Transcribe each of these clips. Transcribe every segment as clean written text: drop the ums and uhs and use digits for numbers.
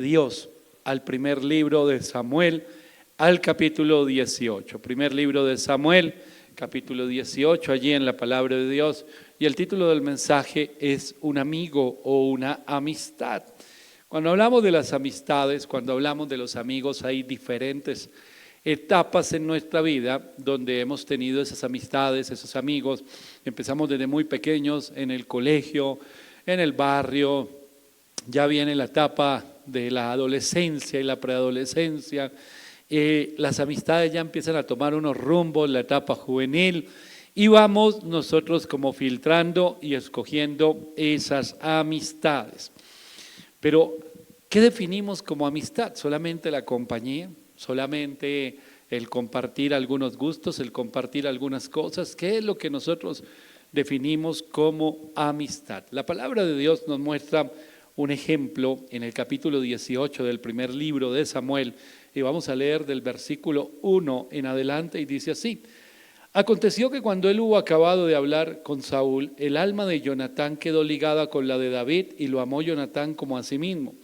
Dios al primer libro de Samuel, al capítulo 18. Primer libro de Samuel, capítulo 18, allí en la palabra de Dios. Y el título del mensaje es un amigo o una amistad. Cuando hablamos de las amistades, cuando hablamos de los amigos, hay diferentes etapas en nuestra vida donde hemos tenido esas amistades, esos amigos. Empezamos desde muy pequeños, en el colegio, en el barrio, ya viene la etapa de la adolescencia y la preadolescencia, las amistades ya empiezan a tomar unos rumbos, la etapa juvenil, y vamos nosotros como filtrando y escogiendo esas amistades. Pero, ¿qué definimos como amistad? ¿Solamente la compañía? ¿Solamente el compartir algunos gustos, el compartir algunas cosas? ¿Qué es lo que nosotros definimos como amistad? La palabra de Dios nos muestra un ejemplo en el capítulo 18 del primer libro de Samuel, y vamos a leer del versículo 1 en adelante, y dice así: Aconteció que cuando él hubo acabado de hablar con Saúl, el alma de Jonatán quedó ligada con la de David, y lo amó Jonatán como a sí mismo.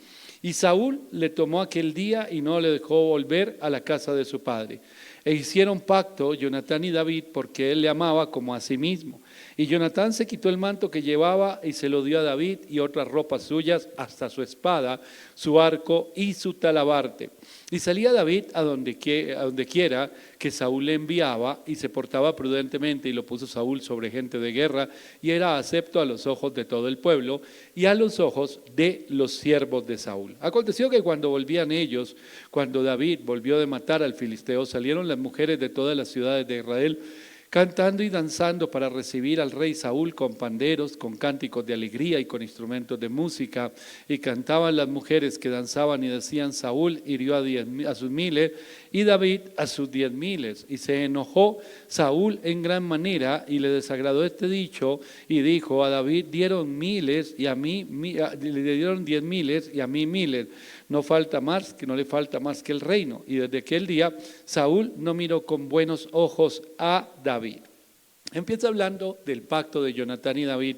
Y Saúl le tomó aquel día y no le dejó volver a la casa de su padre. E hicieron pacto Jonatán y David, porque él le amaba como a sí mismo. Y Jonatán se quitó el manto que llevaba y se lo dio a David y otras ropas suyas, hasta su espada, su arco y su talabarte. Y salía David a donde quiera que Saúl le enviaba, y se portaba prudentemente, y lo puso Saúl sobre gente de guerra, y era acepto a los ojos de todo el pueblo y a los ojos de los siervos de Saúl. Aconteció que cuando volvían ellos, cuando David volvió de matar al filisteo, salieron las mujeres de todas las ciudades de Israel, cantando y danzando para recibir al rey Saúl con panderos, con cánticos de alegría y con instrumentos de música. Y cantaban las mujeres que danzaban y decían: Saúl hirió a sus miles y David a sus 10,000. Y se enojó Saúl en gran manera y le desagradó este dicho, y dijo: a David dieron miles y a mí le dieron 10,000 y a mí miles. No le falta más que el reino. Y desde aquel día Saúl no miró con buenos ojos a David. Empieza hablando del pacto de Jonatán y David,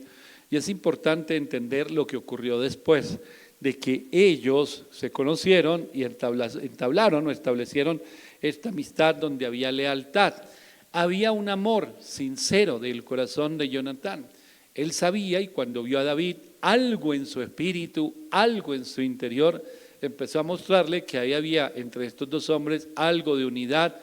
y es importante entender lo que ocurrió después de que ellos se conocieron y establecieron esta amistad donde había lealtad. Había un amor sincero del corazón de Jonatán. Él sabía, y cuando vio a David, algo en su espíritu, algo en su interior, empezó a mostrarle que ahí había entre estos dos hombres algo de unidad,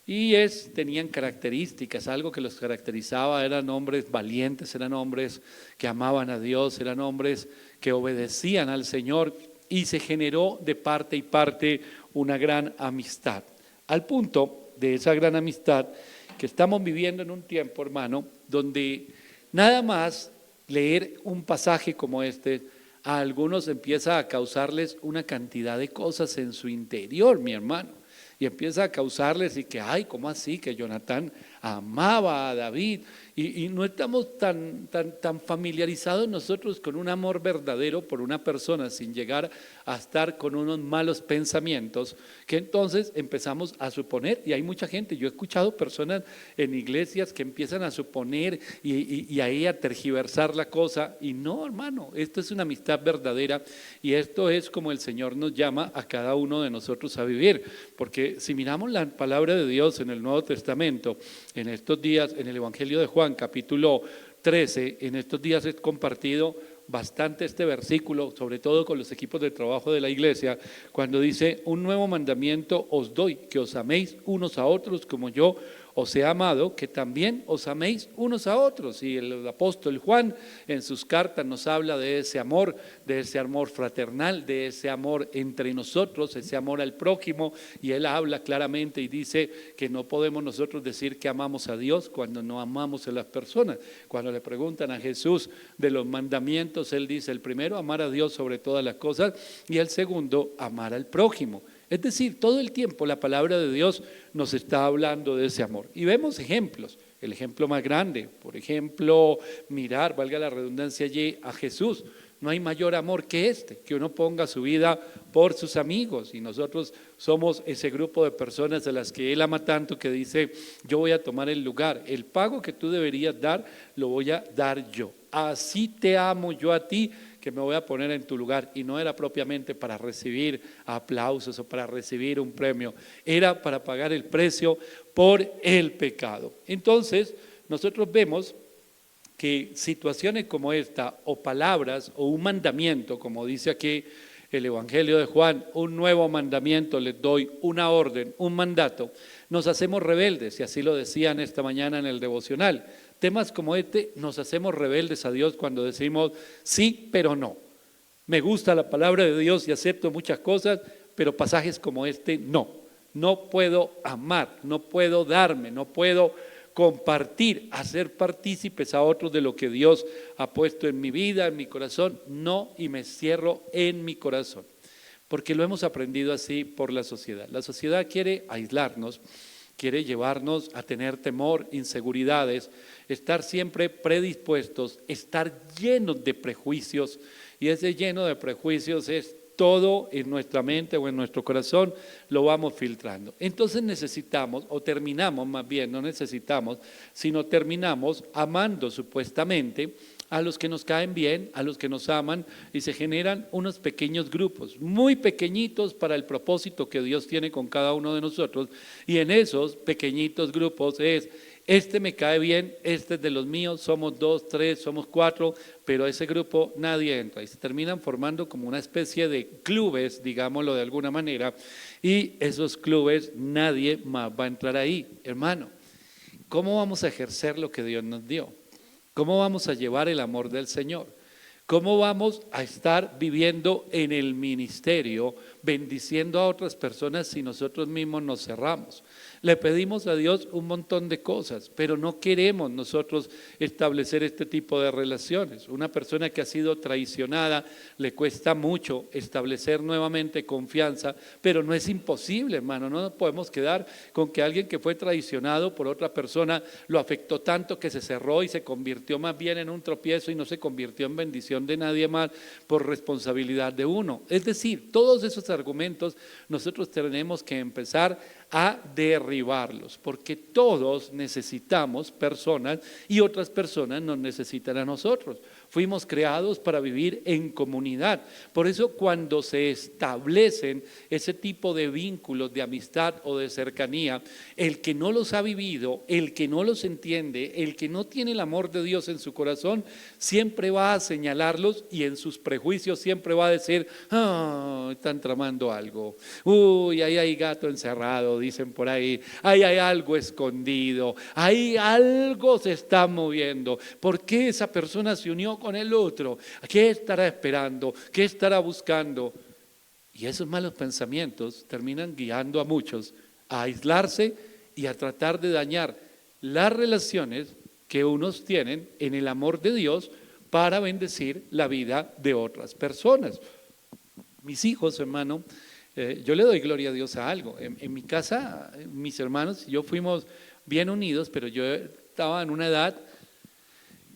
y tenían características, algo que los caracterizaba. Eran hombres valientes, eran hombres que amaban a Dios, eran hombres que obedecían al Señor, y se generó de parte y parte una gran amistad. Al punto de esa gran amistad que estamos viviendo en un tiempo, hermano, donde nada más leer un pasaje como este a algunos empieza a causarles una cantidad de cosas en su interior, mi hermano, y empieza a causarles y que, ay, ¿cómo así? Que Jonatán amaba a David, y no estamos tan familiarizados nosotros con un amor verdadero por una persona, sin llegar a estar con unos malos pensamientos, que entonces empezamos a suponer. Y hay mucha gente, yo he escuchado personas en iglesias que empiezan a suponer y ahí a tergiversar la cosa, y no, hermano, esto es una amistad verdadera, y esto es como el Señor nos llama a cada uno de nosotros a vivir. Porque si miramos la palabra de Dios en el Nuevo Testamento, en estos días, en el Evangelio de Juan, capítulo 13, en estos días he compartido bastante este versículo, sobre todo con los equipos de trabajo de la iglesia, cuando dice: un nuevo mandamiento os doy, que os améis unos a otros como yo os he amado, que también os améis unos a otros. Y el apóstol Juan en sus cartas nos habla de ese amor fraternal, de ese amor entre nosotros, ese amor al prójimo, y él habla claramente y dice que no podemos nosotros decir que amamos a Dios cuando no amamos a las personas. Cuando le preguntan a Jesús de los mandamientos, él dice: el primero, amar a Dios sobre todas las cosas, y el segundo, amar al prójimo. Es decir, todo el tiempo la palabra de Dios nos está hablando de ese amor. Y vemos ejemplos. El ejemplo más grande, por ejemplo, mirar, valga la redundancia allí, a Jesús. No hay mayor amor que que uno ponga su vida por sus amigos. Y nosotros somos ese grupo de personas a las que Él ama tanto, que dice: yo voy a tomar el lugar. El pago que tú deberías dar, lo voy a dar yo. Así te amo yo a ti, que me voy a poner en tu lugar. Y no era propiamente para recibir aplausos o para recibir un premio, era para pagar el precio por el pecado. Entonces, nosotros vemos que situaciones como esta, o palabras, o un mandamiento, como dice aquí el Evangelio de Juan, un nuevo mandamiento les doy, una orden, un mandato, nos hacemos rebeldes, y así lo decían esta mañana en el devocional. Temas como este nos hacemos rebeldes a Dios cuando decimos sí, pero no. Me gusta la palabra de Dios y acepto muchas cosas, pero pasajes como este no. No puedo amar, no puedo darme, no puedo compartir, hacer partícipes a otros de lo que Dios ha puesto en mi vida, en mi corazón, no, y me cierro en mi corazón, porque lo hemos aprendido así por la sociedad. La sociedad quiere aislarnos, quiere llevarnos a tener temor, inseguridades, estar siempre predispuestos, estar llenos de prejuicios, y ese lleno de prejuicios es todo en nuestra mente o en nuestro corazón, lo vamos filtrando. Entonces necesitamos, o terminamos más bien, no necesitamos, sino terminamos amando supuestamente a los que nos caen bien, a los que nos aman, y se generan unos pequeños grupos, muy pequeñitos para el propósito que Dios tiene con cada uno de nosotros, y en esos pequeñitos grupos es: este me cae bien, este es de los míos, somos 2, 3, somos 4, pero a ese grupo nadie entra, y se terminan formando como una especie de clubes, digámoslo de alguna manera, y esos clubes nadie más va a entrar ahí. Hermano, ¿cómo vamos a ejercer lo que Dios nos dio? ¿Cómo vamos a llevar el amor del Señor? ¿Cómo vamos a estar viviendo en el ministerio, bendiciendo a otras personas si nosotros mismos nos cerramos? Le pedimos a Dios un montón de cosas, pero no queremos nosotros establecer este tipo de relaciones. Una persona que ha sido traicionada, le cuesta mucho establecer nuevamente confianza, pero no es imposible, hermano. No nos podemos quedar con que alguien que fue traicionado por otra persona lo afectó tanto que se cerró y se convirtió más bien en un tropiezo y no se convirtió en bendición de nadie más por responsabilidad de uno. Es decir, todos esos argumentos nosotros tenemos que empezar a derribarlos, porque todos necesitamos personas y otras personas nos necesitan a nosotros. Fuimos creados para vivir en comunidad. Por eso cuando se establecen ese tipo de vínculos de amistad o de cercanía, el que no los ha vivido, el que no los entiende, el que no tiene el amor de Dios en su corazón, siempre va a señalarlos y en sus prejuicios siempre va a decir: están tramando algo, uy, ahí hay gato encerrado, dicen por ahí, ahí hay algo escondido, ahí algo se está moviendo. ¿Por qué esa persona se unió con el otro? ¿Qué estará esperando? ¿Qué estará buscando? Y esos malos pensamientos terminan guiando a muchos a aislarse y a tratar de dañar las relaciones que unos tienen en el amor de Dios para bendecir la vida de otras personas. Mis hijos, hermano, yo le doy gloria a Dios a algo. En mi casa, mis hermanos y yo fuimos bien unidos, pero yo estaba en una edad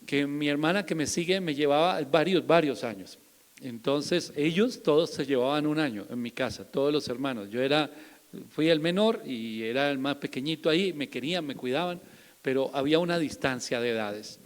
que mi hermana que me sigue me llevaba varios años. Entonces ellos todos se llevaban un año en mi casa, todos los hermanos. Fui el menor y era el más pequeñito ahí, me querían, me cuidaban, pero había una distancia de edades.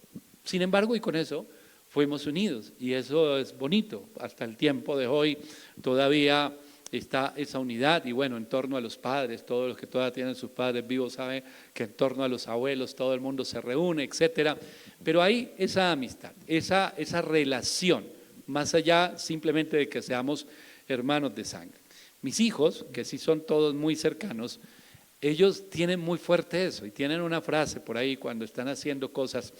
Sin embargo, y con eso fuimos unidos, y eso es bonito. Hasta el tiempo de hoy todavía está esa unidad, y bueno, en torno a los padres, todos los que todavía tienen sus padres vivos saben que en torno a los abuelos todo el mundo se reúne, etcétera. Pero hay esa amistad, esa relación, más allá simplemente de que seamos hermanos de sangre. Mis hijos, que sí son todos muy cercanos, ellos tienen muy fuerte eso, y tienen una frase por ahí cuando están haciendo cosas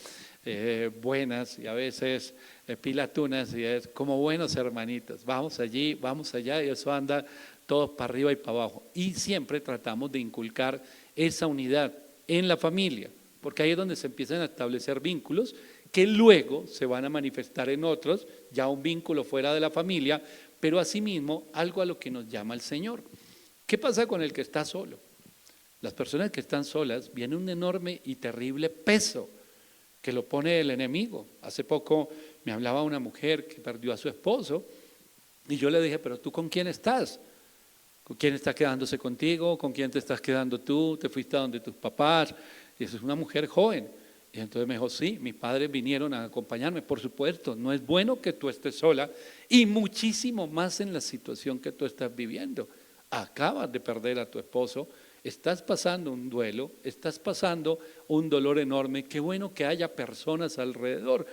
buenas y a veces pilatunas, y es como buenos hermanitos, vamos allí, vamos allá, y eso anda todos para arriba y para abajo. Y siempre tratamos de inculcar esa unidad en la familia, porque ahí es donde se empiezan a establecer vínculos que luego se van a manifestar en otros, ya un vínculo fuera de la familia, pero asimismo algo a lo que nos llama el Señor. ¿Qué pasa con el que está solo? Las personas que están solas, viene un enorme y terrible peso que lo pone el enemigo. Hace poco me hablaba una mujer que perdió a su esposo y yo le dije: pero ¿tú con quién estás? ¿Con quién está quedándose contigo? ¿Con quién te estás quedando tú? ¿Te fuiste a donde tus papás? Y eso es una mujer joven. Y entonces me dijo, sí, mis padres vinieron a acompañarme, por supuesto, no es bueno que tú estés sola y muchísimo más en la situación que tú estás viviendo. Acabas de perder a tu esposo, estás pasando un duelo, estás pasando un dolor enorme, qué bueno que haya personas alrededor.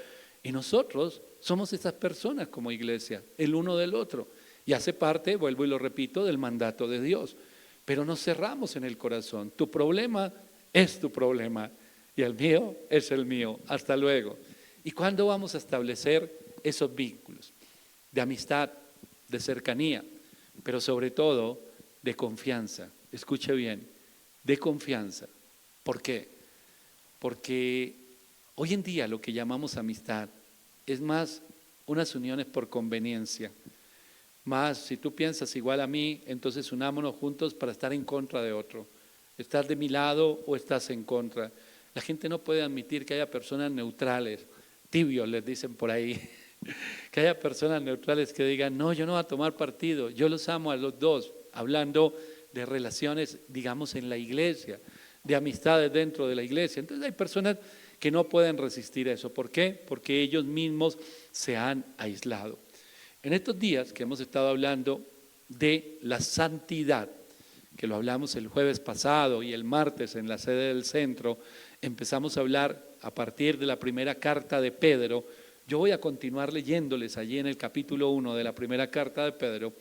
Y nosotros somos esas personas como iglesia, el uno del otro. Y hace parte, vuelvo y lo repito, del mandato de Dios. Pero nos cerramos en el corazón. Tu problema es tu problema y el mío es el mío. Hasta luego. ¿Y cuándo vamos a establecer esos vínculos de amistad, de cercanía, pero sobre todo de confianza? Escuche bien, de confianza. ¿Por qué? Porque hoy en día lo que llamamos amistad es más unas uniones por conveniencia. Más, si tú piensas igual a mí, entonces unámonos juntos para estar en contra de otro. ¿Estás de mi lado o estás en contra? La gente no puede admitir que haya personas neutrales, tibios les dicen por ahí, que haya personas neutrales que digan, no, yo no voy a tomar partido, yo los amo a los dos, hablando de relaciones, digamos, en la iglesia, de amistades dentro de la iglesia. Entonces hay personas que no pueden resistir eso. ¿Por qué? Porque ellos mismos se han aislado. En estos días que hemos estado hablando de la santidad, que lo hablamos el jueves pasado y el martes en la sede del centro, empezamos a hablar a partir de la primera carta de Pedro. Yo voy a continuar leyéndoles allí en el capítulo 1 de la primera carta de Pedro.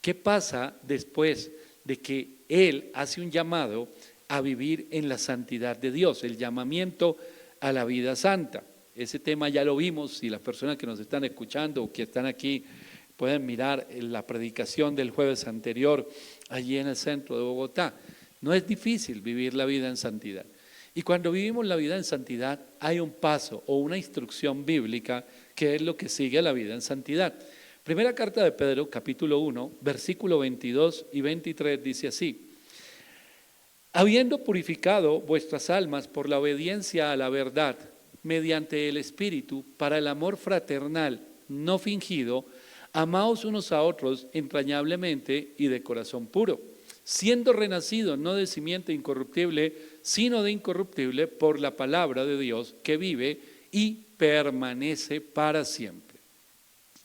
¿Qué pasa después de que él hace un llamado a vivir en la santidad de Dios, el llamamiento a la vida santa? Ese tema ya lo vimos y las personas que nos están escuchando o que están aquí pueden mirar la predicación del jueves anterior allí en el centro de Bogotá. No es difícil vivir la vida en santidad. Y cuando vivimos la vida en santidad hay un paso o una instrucción bíblica que es lo que sigue a la vida en santidad. Primera carta de Pedro, capítulo 1, versículo 22 y 23 dice así: habiendo purificado vuestras almas por la obediencia a la verdad, mediante el Espíritu, para el amor fraternal no fingido, amaos unos a otros entrañablemente y de corazón puro, siendo renacidos no de simiente incorruptible, sino de incorruptible por la palabra de Dios que vive y permanece para siempre.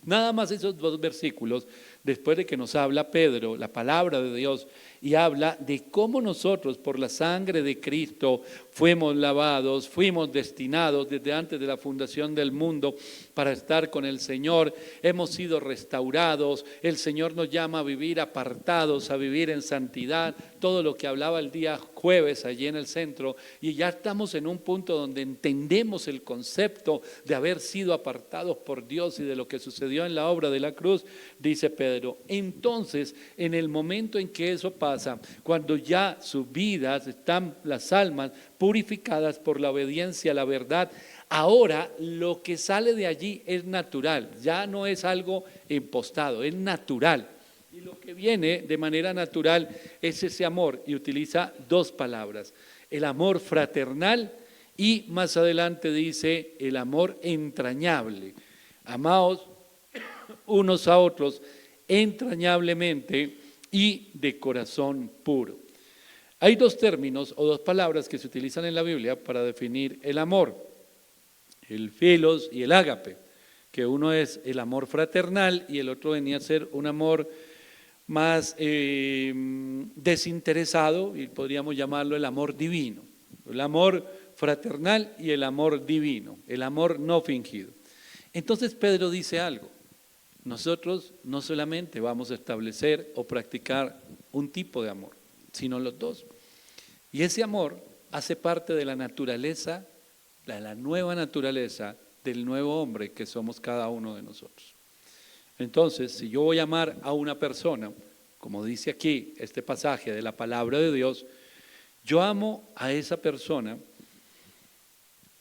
Nada más esos dos versículos, después de que nos habla Pedro, la palabra de Dios, y habla de cómo nosotros por la sangre de Cristo fuimos lavados, fuimos destinados desde antes de la fundación del mundo para estar con el Señor, hemos sido restaurados, el Señor nos llama a vivir apartados, a vivir en santidad, todo lo que hablaba el día jueves allí en el centro, y ya estamos en un punto donde entendemos el concepto de haber sido apartados por Dios y de lo que sucedió en la obra de la cruz. Dice Pedro, entonces en el momento en que eso pasa, cuando ya sus vidas están, las almas purificadas por la obediencia a la verdad, ahora lo que sale de allí es natural, ya no es algo impostado, es natural. Y lo que viene de manera natural es ese amor, y utiliza dos palabras, el amor fraternal y más adelante dice el amor entrañable. Amaos unos a otros entrañablemente y de corazón puro. Hay dos términos o dos palabras que se utilizan en la Biblia para definir el amor, el filos y el ágape, que uno es el amor fraternal y el otro venía a ser un amor más desinteresado, y podríamos llamarlo el amor divino, el amor fraternal y el amor divino, el amor no fingido. Entonces Pedro dice algo: nosotros no solamente vamos a establecer o practicar un tipo de amor, sino los dos. Y ese amor hace parte de la naturaleza, de la nueva naturaleza del nuevo hombre que somos cada uno de nosotros. Entonces, si yo voy a amar a una persona, como dice aquí este pasaje de la palabra de Dios, yo amo a esa persona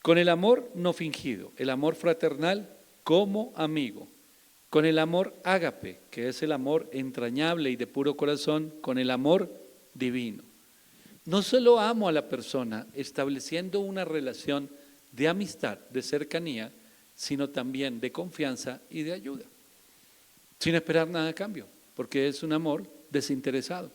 con el amor no fingido, el amor fraternal como amigo, con el amor ágape, que es el amor entrañable y de puro corazón, con el amor divino. No solo amo a la persona estableciendo una relación de amistad, de cercanía, sino también de confianza y de ayuda, sin esperar nada a cambio, porque es un amor desinteresado.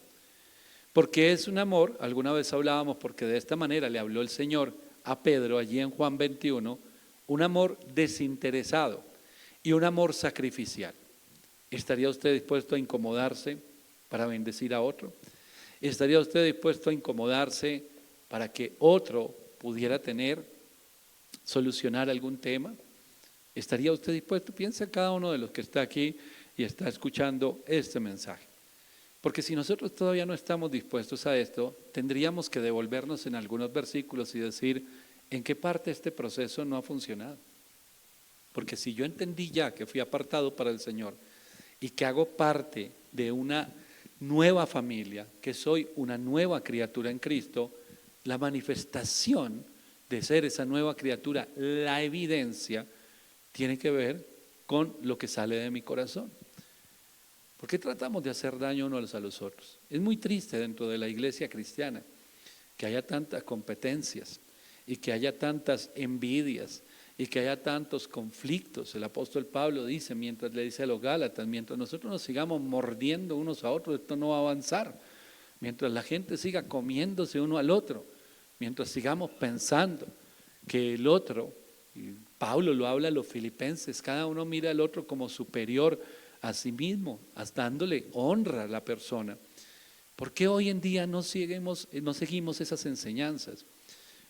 Porque es un amor, alguna vez hablábamos, porque de esta manera le habló el Señor a Pedro allí en Juan 21, un amor desinteresado y un amor sacrificial. ¿Estaría usted dispuesto a incomodarse para bendecir a otro? ¿Estaría usted dispuesto a incomodarse para que otro pudiera solucionar algún tema? ¿Estaría usted dispuesto? Piensa en cada uno de los que está aquí y está escuchando este mensaje. Porque si nosotros todavía no estamos dispuestos a esto, tendríamos que devolvernos en algunos versículos y decir, ¿en qué parte este proceso no ha funcionado? Porque si yo entendí ya que fui apartado para el Señor y que hago parte de una nueva familia, que soy una nueva criatura en Cristo, la manifestación de ser esa nueva criatura, la evidencia, tiene que ver con lo que sale de mi corazón. ¿Por qué tratamos de hacer daño unos a los otros? Es muy triste dentro de la iglesia cristiana que haya tantas competencias y que haya tantas envidias y que haya tantos conflictos. El apóstol Pablo dice, mientras le dice a los Gálatas, mientras nosotros nos sigamos mordiendo unos a otros, esto no va a avanzar. Mientras la gente siga comiéndose uno al otro, mientras sigamos pensando que el otro, y Pablo lo habla a los filipenses, cada uno mira al otro como superior a sí mismo, hasta dándole honra a la persona. ¿Por qué hoy en día no seguimos esas enseñanzas?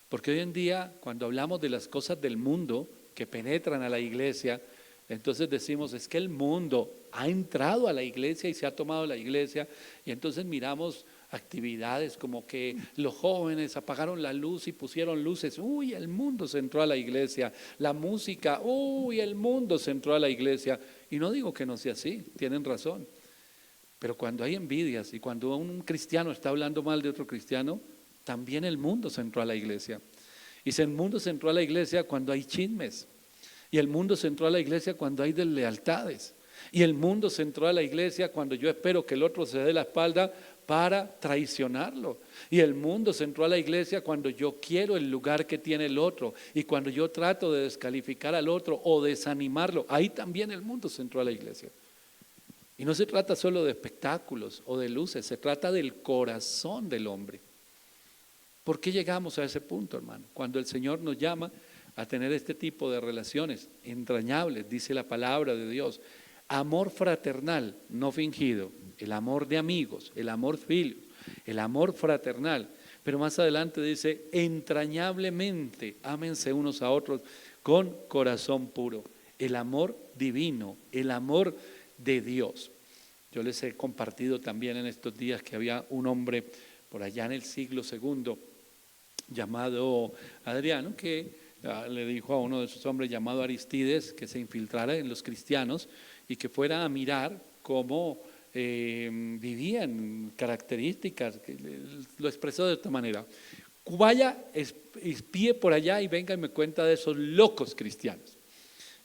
Porque hoy en día, cuando hablamos de las cosas del mundo que penetran a la iglesia, entonces decimos, es que el mundo ha entrado a la iglesia y se ha tomado la iglesia, y entonces miramos actividades como que los jóvenes apagaron la luz y pusieron luces, uy, el mundo se entró a la iglesia, la música, uy, el mundo se entró a la iglesia. Y no digo que no sea así, tienen razón, pero cuando hay envidias y cuando un cristiano está hablando mal de otro cristiano, también el mundo se entró a la iglesia. Y si el mundo se entró a la iglesia cuando hay chismes, y el mundo se entró a la iglesia cuando hay deslealtades, y el mundo se entró a la iglesia cuando yo espero que el otro se dé la espalda para traicionarlo. Y el mundo se entró a la iglesia cuando yo quiero el lugar que tiene el otro y cuando yo trato de descalificar al otro o desanimarlo. Ahí también el mundo se entró a la iglesia. Y no se trata solo de espectáculos o de luces, se trata del corazón del hombre. ¿Por qué llegamos a ese punto, hermano? Cuando el Señor nos llama a tener este tipo de relaciones entrañables, dice la palabra de Dios. Amor fraternal, no fingido, el amor de amigos, el amor filio, el amor fraternal. Pero más adelante dice, entrañablemente, ámense unos a otros con corazón puro. El amor divino, el amor de Dios. Yo les he compartido también en estos días que había un hombre por allá en el siglo II llamado Adriano que le dijo a uno de sus hombres llamado Aristides que se infiltrara en los cristianos y que fuera a mirar cómo vivían, características, lo expresó de esta manera. Vaya, espíe por allá y venga y me cuenta de esos locos cristianos.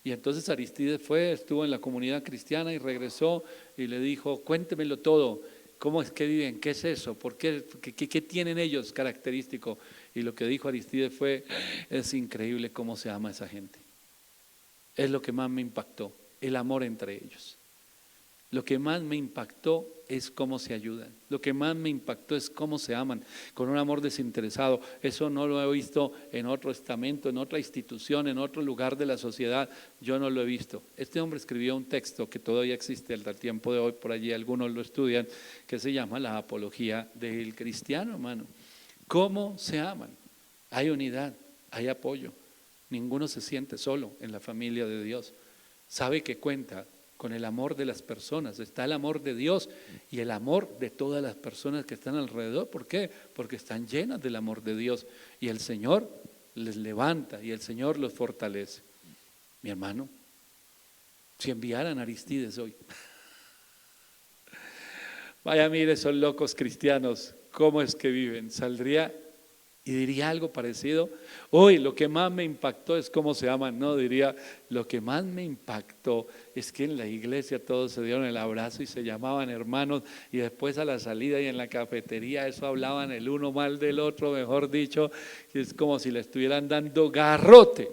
Y entonces Aristides estuvo en la comunidad cristiana y regresó y le dijo, cuéntemelo todo, ¿cómo es que viven? ¿Qué es eso? ¿Por qué? ¿Qué tienen ellos característico? Y lo que dijo Aristides fue, es increíble cómo se ama a esa gente. Es lo que más me impactó, el amor entre ellos. Lo que más me impactó es cómo se ayudan. Lo que más me impactó es cómo se aman, con un amor desinteresado. Eso no lo he visto en otro estamento, en otra institución, en otro lugar de la sociedad. Yo no lo he visto. Este hombre escribió un texto que todavía existe hasta el tiempo de hoy, por allí algunos lo estudian, que se llama La Apología del Cristiano, hermano. ¿Cómo se aman? Hay unidad, hay apoyo. Ninguno se siente solo en la familia de Dios. Sabe que cuenta con el amor de las personas, está el amor de Dios y el amor de todas las personas que están alrededor. ¿Por qué? Porque están llenas del amor de Dios y el Señor les levanta y el Señor los fortalece. Mi hermano, si enviaran a Aristides hoy, vaya, mire esos locos cristianos, cómo es que viven, saldría y diría algo parecido. Hoy lo que más me impactó es cómo se aman. No, diría, lo que más me impactó es que en la iglesia todos se dieron el abrazo y se llamaban hermanos, y después a la salida y en la cafetería eso hablaban el uno mal del otro, mejor dicho, es como si le estuvieran dando garrote.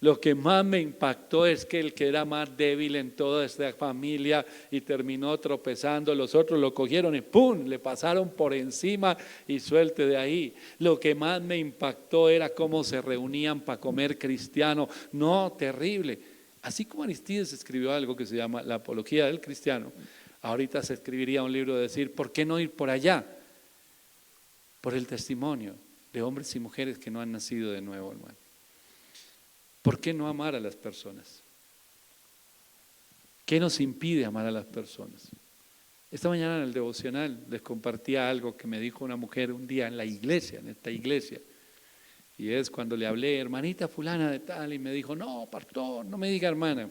Lo que más me impactó es que el que era más débil en toda esta familia y terminó tropezando, los otros lo cogieron y ¡pum!, le pasaron por encima y suelte de ahí. Lo que más me impactó era cómo se reunían para comer cristiano. No, terrible. Así como Aristides escribió algo que se llama La Apología del Cristiano, ahorita se escribiría un libro de decir, ¿por qué no ir por allá? Por el testimonio de hombres y mujeres que no han nacido de nuevo, hermano. ¿Por qué no amar a las personas? ¿Qué nos impide amar a las personas? Esta mañana en el devocional les compartía algo que me dijo una mujer un día en la iglesia, en esta iglesia. Y es cuando le hablé, hermanita fulana de tal, y me dijo, no, pastor, no me diga hermana.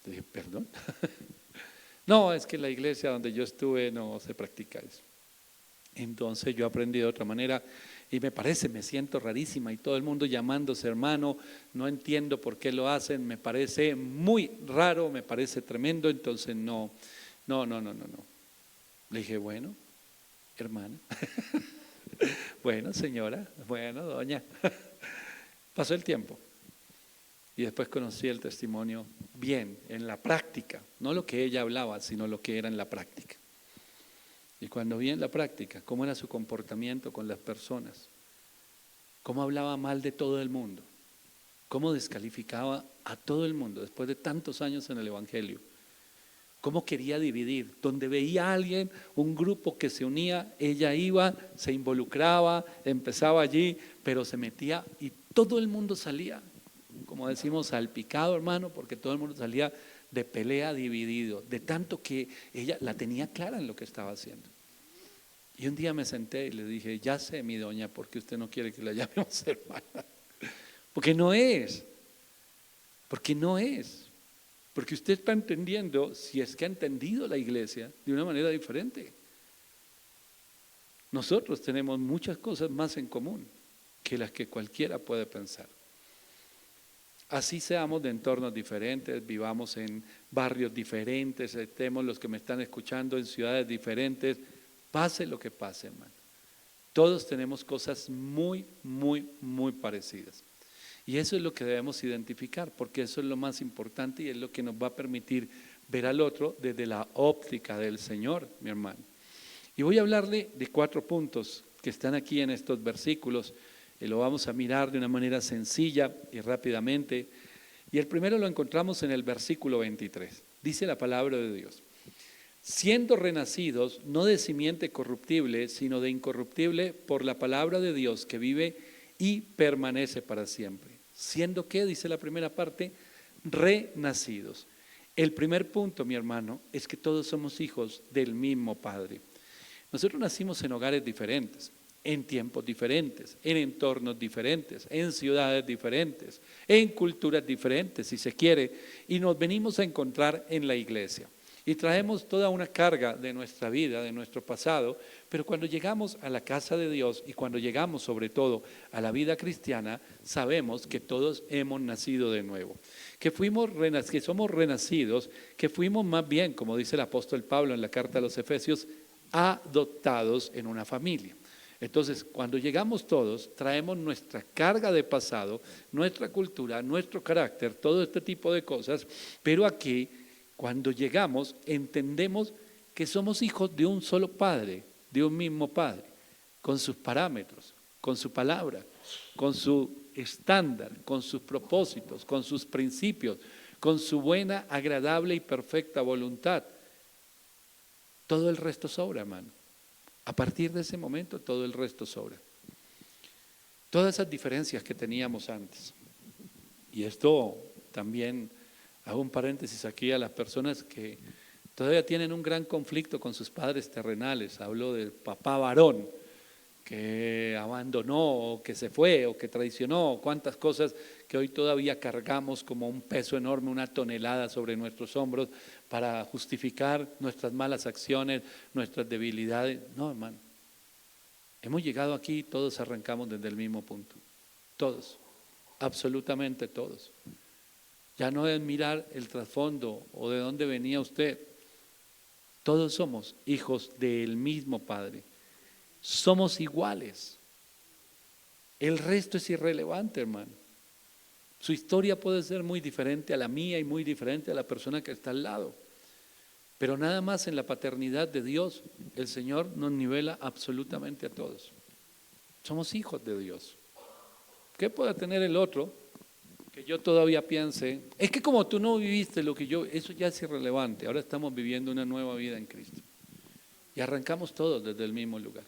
Le dije, ¿perdón? No, es que en la iglesia donde yo estuve no se practica eso. Entonces yo aprendí de otra manera y me siento rarísima y todo el mundo llamándose hermano, no entiendo por qué lo hacen, me parece muy raro, me parece tremendo, entonces no. Le dije, bueno, hermana, bueno, señora, bueno, doña. Pasó el tiempo y después conocí el testimonio bien, en la práctica, no lo que ella hablaba, sino lo que era en la práctica. Y cuando vi en la práctica cómo era su comportamiento con las personas, cómo hablaba mal de todo el mundo, cómo descalificaba a todo el mundo después de tantos años en el Evangelio, cómo quería dividir, donde veía a alguien, un grupo que se unía, ella iba, se involucraba, empezaba allí, pero se metía y todo el mundo salía, como decimos, salpicado, hermano, porque todo el mundo salía de pelea dividido, de tanto que ella la tenía clara en lo que estaba haciendo. Y un día me senté y le dije, ya sé, mi doña, ¿por qué usted no quiere que la llamemos hermana? Porque no es, porque usted está entendiendo, si es que ha entendido la iglesia de una manera diferente. Nosotros tenemos muchas cosas más en común que las que cualquiera puede pensar. Así seamos de entornos diferentes, vivamos en barrios diferentes, estemos los que me están escuchando en ciudades diferentes, pase lo que pase, hermano. Todos tenemos cosas muy parecidas. Y eso es lo que debemos identificar, porque eso es lo más importante y es lo que nos va a permitir ver al otro desde la óptica del Señor, mi hermano. Y voy a hablarle de 4 puntos que están aquí en estos versículos, y lo vamos a mirar de una manera sencilla y rápidamente. Y el primero lo encontramos en el versículo 23. Dice la palabra de Dios: siendo renacidos, no de simiente corruptible, sino de incorruptible, por la palabra de Dios que vive y permanece para siempre. ¿Siendo qué? Dice la primera parte, renacidos. El primer punto, mi hermano, es que todos somos hijos del mismo Padre. Nosotros nacimos en hogares diferentes, en tiempos diferentes, en entornos diferentes, en ciudades diferentes, en culturas diferentes, si se quiere, y nos venimos a encontrar en la iglesia. Y traemos toda una carga de nuestra vida, de nuestro pasado, pero cuando llegamos a la casa de Dios y cuando llegamos sobre todo a la vida cristiana, sabemos que todos hemos nacido de nuevo, que somos renacidos, que fuimos más bien, como dice el apóstol Pablo en la carta a los Efesios, adoptados en una familia. Entonces, cuando llegamos todos, traemos nuestra carga de pasado, nuestra cultura, nuestro carácter, todo este tipo de cosas, pero aquí, cuando llegamos, entendemos que somos hijos de un solo Padre, de un mismo Padre, con sus parámetros, con su palabra, con su estándar, con sus propósitos, con sus principios, con su buena, agradable y perfecta voluntad. Todo el resto sobra, hermano. A partir de ese momento, todo el resto sobra. Todas esas diferencias que teníamos antes. Y esto también, hago un paréntesis aquí a las personas que todavía tienen un gran conflicto con sus padres terrenales. Hablo del papá varón que abandonó, o que se fue, o que traicionó, o cuántas cosas que hoy todavía cargamos como un peso enorme, una tonelada sobre nuestros hombros para justificar nuestras malas acciones, nuestras debilidades. No, hermano. Hemos llegado aquí, todos arrancamos desde el mismo punto. Todos, absolutamente todos. Ya no es mirar el trasfondo o de dónde venía usted. Todos somos hijos del mismo Padre. Somos iguales. El resto es irrelevante, hermano. Su historia puede ser muy diferente a la mía y muy diferente a la persona que está al lado. Pero nada más en la paternidad de Dios, el Señor nos nivela absolutamente a todos. Somos hijos de Dios. ¿Qué puede tener el otro que yo todavía piense? Es que como tú no viviste lo que yo, eso ya es irrelevante. Ahora estamos viviendo una nueva vida en Cristo. Y arrancamos todos desde el mismo lugar.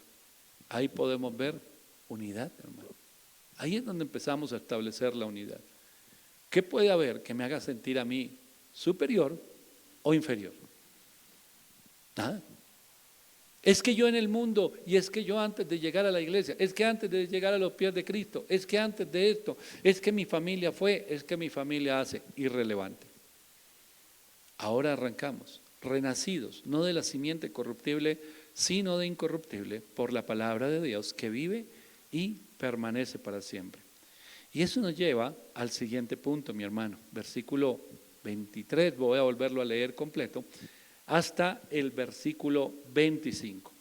Ahí podemos ver unidad, hermano. Ahí es donde empezamos a establecer la unidad. ¿Qué puede haber que me haga sentir a mí superior o inferior? Nada. Es que yo en el mundo, y es que yo antes de llegar a la iglesia, es que antes de llegar a los pies de Cristo, es que antes de esto, es que mi familia fue, es que mi familia hace, irrelevante. Ahora arrancamos, renacidos, no de la simiente corruptible, sino de incorruptible, por la palabra de Dios que vive y permanece para siempre. Y eso nos lleva al siguiente punto, mi hermano, versículo 23, voy a volverlo a leer completo, hasta el versículo 25.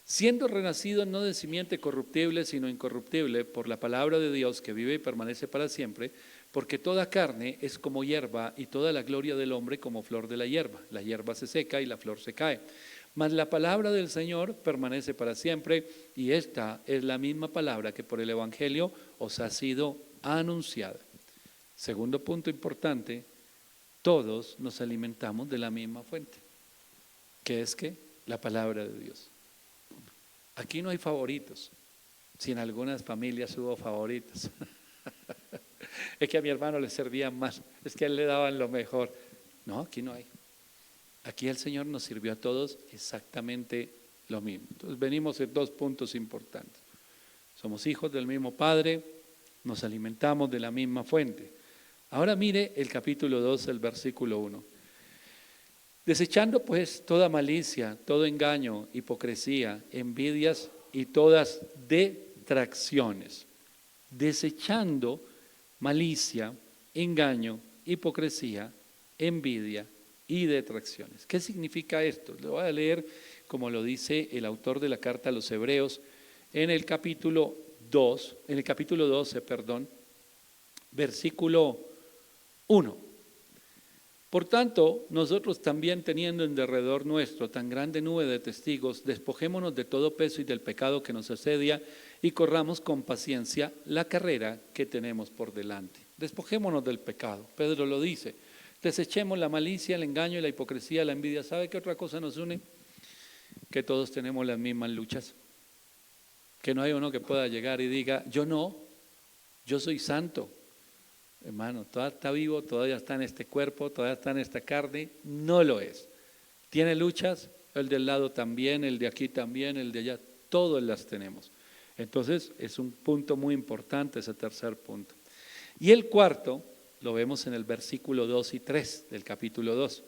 Siendo renacidos no de simiente corruptible, sino incorruptible, por la palabra de Dios que vive y permanece para siempre, porque toda carne es como hierba y toda la gloria del hombre como flor de la hierba se seca y la flor se cae. Mas la palabra del Señor permanece para siempre, y esta es la misma palabra que por el Evangelio os ha sido anunciada. Segundo punto importante, todos nos alimentamos de la misma fuente, que es que la palabra de Dios. Aquí no hay favoritos, si en algunas familias hubo favoritos. Es que a mi hermano le servían más, es que a él le daban lo mejor. No, aquí no hay. Aquí el Señor nos sirvió a todos exactamente lo mismo. Entonces venimos en dos puntos importantes. Somos hijos del mismo Padre, nos alimentamos de la misma fuente. Ahora mire el capítulo 2, el versículo 1. Desechando pues toda malicia, todo engaño, hipocresía, envidias y todas detracciones. Desechando malicia, engaño, hipocresía, envidia y detracciones. ¿Qué significa esto? Lo voy a leer como lo dice el autor de la carta a los Hebreos en el capítulo 2, en el capítulo 12, versículo 1. Por tanto, nosotros también teniendo en derredor nuestro tan grande nube de testigos, despojémonos de todo peso y del pecado que nos asedia y corramos con paciencia la carrera que tenemos por delante. Despojémonos del pecado, Pedro lo dice. Desechemos la malicia, el engaño, la hipocresía, la envidia. ¿Sabe qué otra cosa nos une? Que todos tenemos las mismas luchas. Que no hay uno que pueda llegar y diga, yo no, yo soy santo. Hermano, todavía está vivo, todavía está en este cuerpo, todavía está en esta carne. No lo es. ¿Tiene luchas? El del lado también, el de aquí también, el de allá. Todas las tenemos. Entonces, es un punto muy importante ese tercer punto. Y el cuarto, lo vemos en el versículo 2 y 3 del capítulo 2.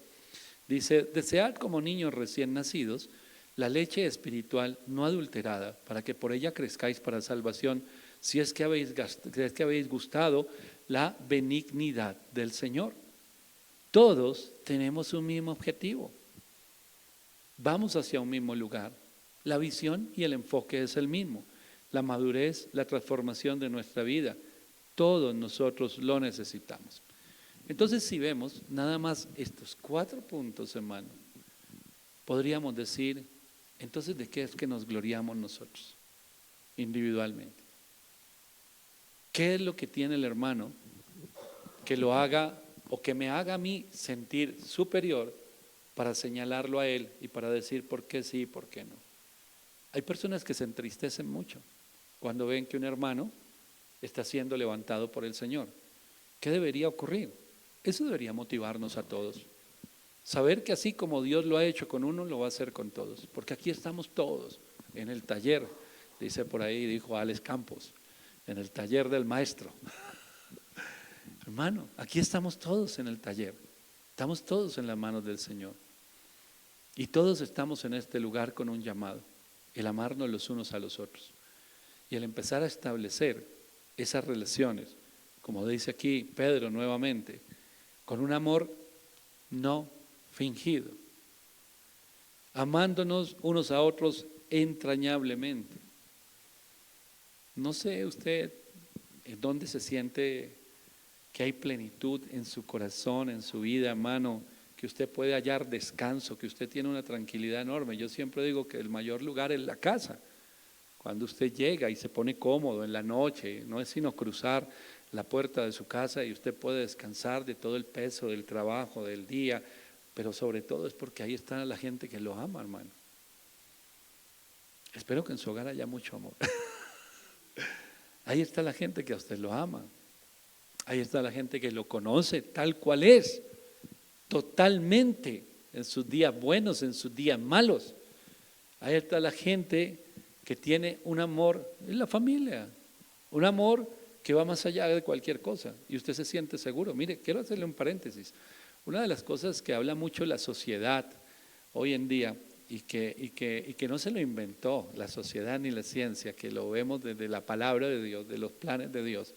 Dice, desead como niños recién nacidos la leche espiritual no adulterada, para que por ella crezcáis para salvación, si es que habéis gustado la benignidad del Señor. Todos tenemos un mismo objetivo. Vamos hacia un mismo lugar. La visión y el enfoque es el mismo. La madurez, la transformación de nuestra vida. Todos nosotros lo necesitamos. Entonces, si vemos nada más estos 4 puntos, hermano, podríamos decir, entonces, ¿de qué es que nos gloriamos nosotros individualmente? ¿Qué es lo que tiene el hermano que lo haga o que me haga a mí sentir superior para señalarlo a él y para decir por qué sí y por qué no? Hay personas que se entristecen mucho cuando ven que un hermano está siendo levantado por el Señor. ¿Qué debería ocurrir? Eso debería motivarnos a todos. Saber que así como Dios lo ha hecho con uno, lo va a hacer con todos. Porque aquí estamos todos en el taller, dice por ahí, dijo Alex Campos, en el taller del maestro. Hermano, aquí estamos todos en el taller. Estamos todos en las manos del Señor. Y todos estamos en este lugar con un llamado, el amarnos los unos a los otros. Y el empezar a establecer esas relaciones, como dice aquí Pedro nuevamente, con un amor no fingido, amándonos unos a otros entrañablemente. No sé usted en dónde se siente que hay plenitud en su corazón, en su vida, hermano, que usted puede hallar descanso, que usted tiene una tranquilidad enorme. Yo siempre digo que el mayor lugar es la casa. Cuando usted llega y se pone cómodo en la noche, no es sino cruzar la puerta de su casa y usted puede descansar de todo el peso del trabajo, del día, pero sobre todo es porque ahí está la gente que lo ama, hermano. Espero que en su hogar haya mucho amor. Ahí está la gente que a usted lo ama. Ahí está la gente que lo conoce tal cual es, totalmente, en sus días buenos, en sus días malos. Ahí está la gente que tiene un amor en la familia, un amor que va más allá de cualquier cosa y usted se siente seguro. Mire, quiero hacerle un paréntesis. Una de las cosas que habla mucho la sociedad hoy en día y que no se lo inventó la sociedad ni la ciencia, que lo vemos desde la palabra de Dios, de los planes de Dios,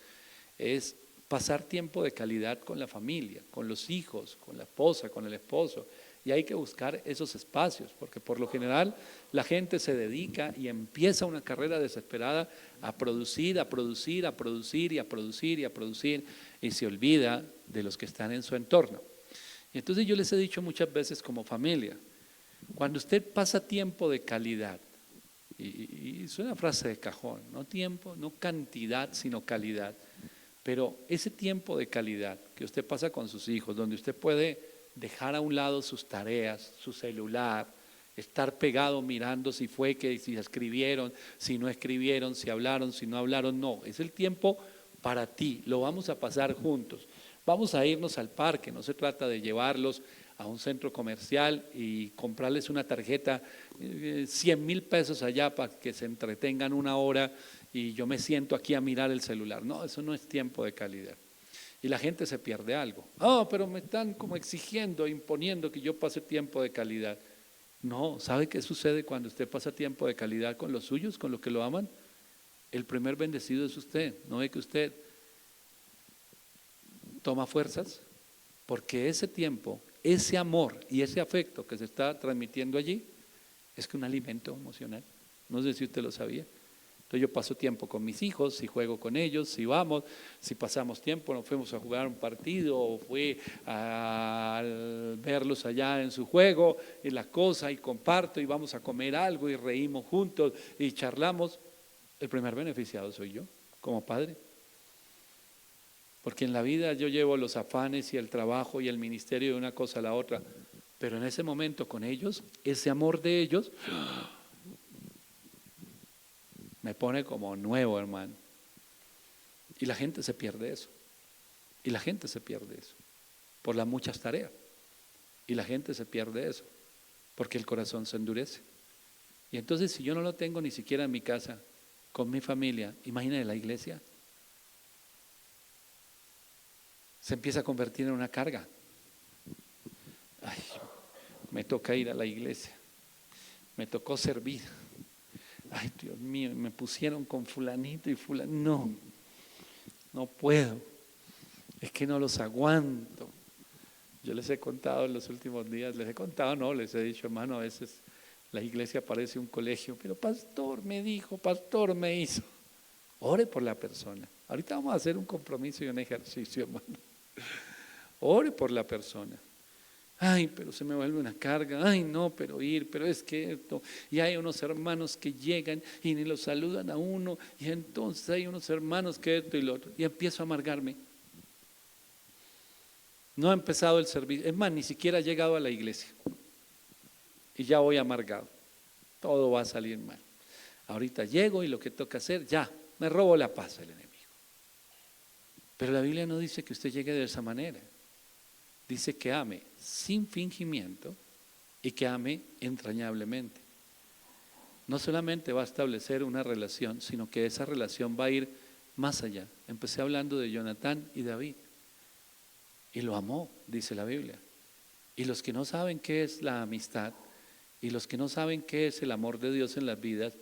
es pasar tiempo de calidad con la familia, con los hijos, con la esposa, con el esposo. Y hay que buscar esos espacios, porque por lo general la gente se dedica y empieza una carrera desesperada a producir, a producir, a producir y a producir y a producir, y se olvida de los que están en su entorno. Y entonces yo les he dicho muchas veces como familia, cuando usted pasa tiempo de calidad, y es una frase de cajón, no tiempo, no cantidad, sino calidad, pero ese tiempo de calidad que usted pasa con sus hijos, donde usted puede dejar a un lado sus tareas, su celular, estar pegado mirando si fue que, si escribieron, si no escribieron, si hablaron, si no hablaron, no, es el tiempo para ti, lo vamos a pasar juntos. Vamos a irnos al parque, no se trata de llevarlos a un centro comercial y comprarles una tarjeta, 100,000 pesos allá para que se entretengan una hora y yo me siento aquí a mirar el celular. No, eso no es tiempo de calidad. Y la gente se pierde algo. Pero me están como exigiendo, imponiendo que yo pase tiempo de calidad. No, ¿sabe qué sucede cuando usted pasa tiempo de calidad con los suyos, con los que lo aman? El primer bendecido es usted. ¿No ve que usted toma fuerzas? Porque ese tiempo, ese amor y ese afecto que se está transmitiendo allí es que un alimento emocional. No sé si usted lo sabía. Entonces yo paso tiempo con mis hijos, si juego con ellos, si vamos, si pasamos tiempo, nos fuimos a jugar un partido o fui a verlos allá en su juego y la cosa y comparto y vamos a comer algo y reímos juntos y charlamos. El primer beneficiado soy yo como padre. Porque en la vida yo llevo los afanes y el trabajo y el ministerio de una cosa a la otra, pero en ese momento con ellos, ese amor de ellos me pone como nuevo, hermano. Y la gente se pierde eso. Y la gente se pierde eso por las muchas tareas. Y la gente se pierde eso porque el corazón se endurece. Y entonces si yo no lo tengo ni siquiera en mi casa, con mi familia, imagínate la iglesia. Se empieza a convertir en una carga. Ay, me toca ir a la iglesia, me tocó servir. Ay, Dios mío, me pusieron con fulanito y fulanito. No puedo, es que no los aguanto. Yo les he contado en los últimos días, les he dicho, hermano, a veces la iglesia parece un colegio, pero pastor me dijo, pastor me hizo. Ore por la persona. Ahorita vamos a hacer un compromiso y un ejercicio, hermano. Ore por la persona. Ay, pero se me vuelve una carga. Ay, no, pero pero es que esto. Y hay unos hermanos que llegan y ni los saludan a uno. Y entonces hay unos hermanos que esto y lo otro. Y empiezo a amargarme. No ha empezado el servicio. Es más, ni siquiera he llegado a la iglesia. Y ya voy amargado. Todo va a salir mal. Ahorita llego y lo que toca hacer, ya, me robo la paz del enemigo. Pero la Biblia no dice que usted llegue de esa manera. Dice que ame sin fingimiento y que ame entrañablemente. No solamente va a establecer una relación, sino que esa relación va a ir más allá. Empecé hablando de Jonatán y David. Y lo amó, dice la Biblia. Y los que no saben qué es la amistad y los que no saben qué es el amor de Dios en las vidas,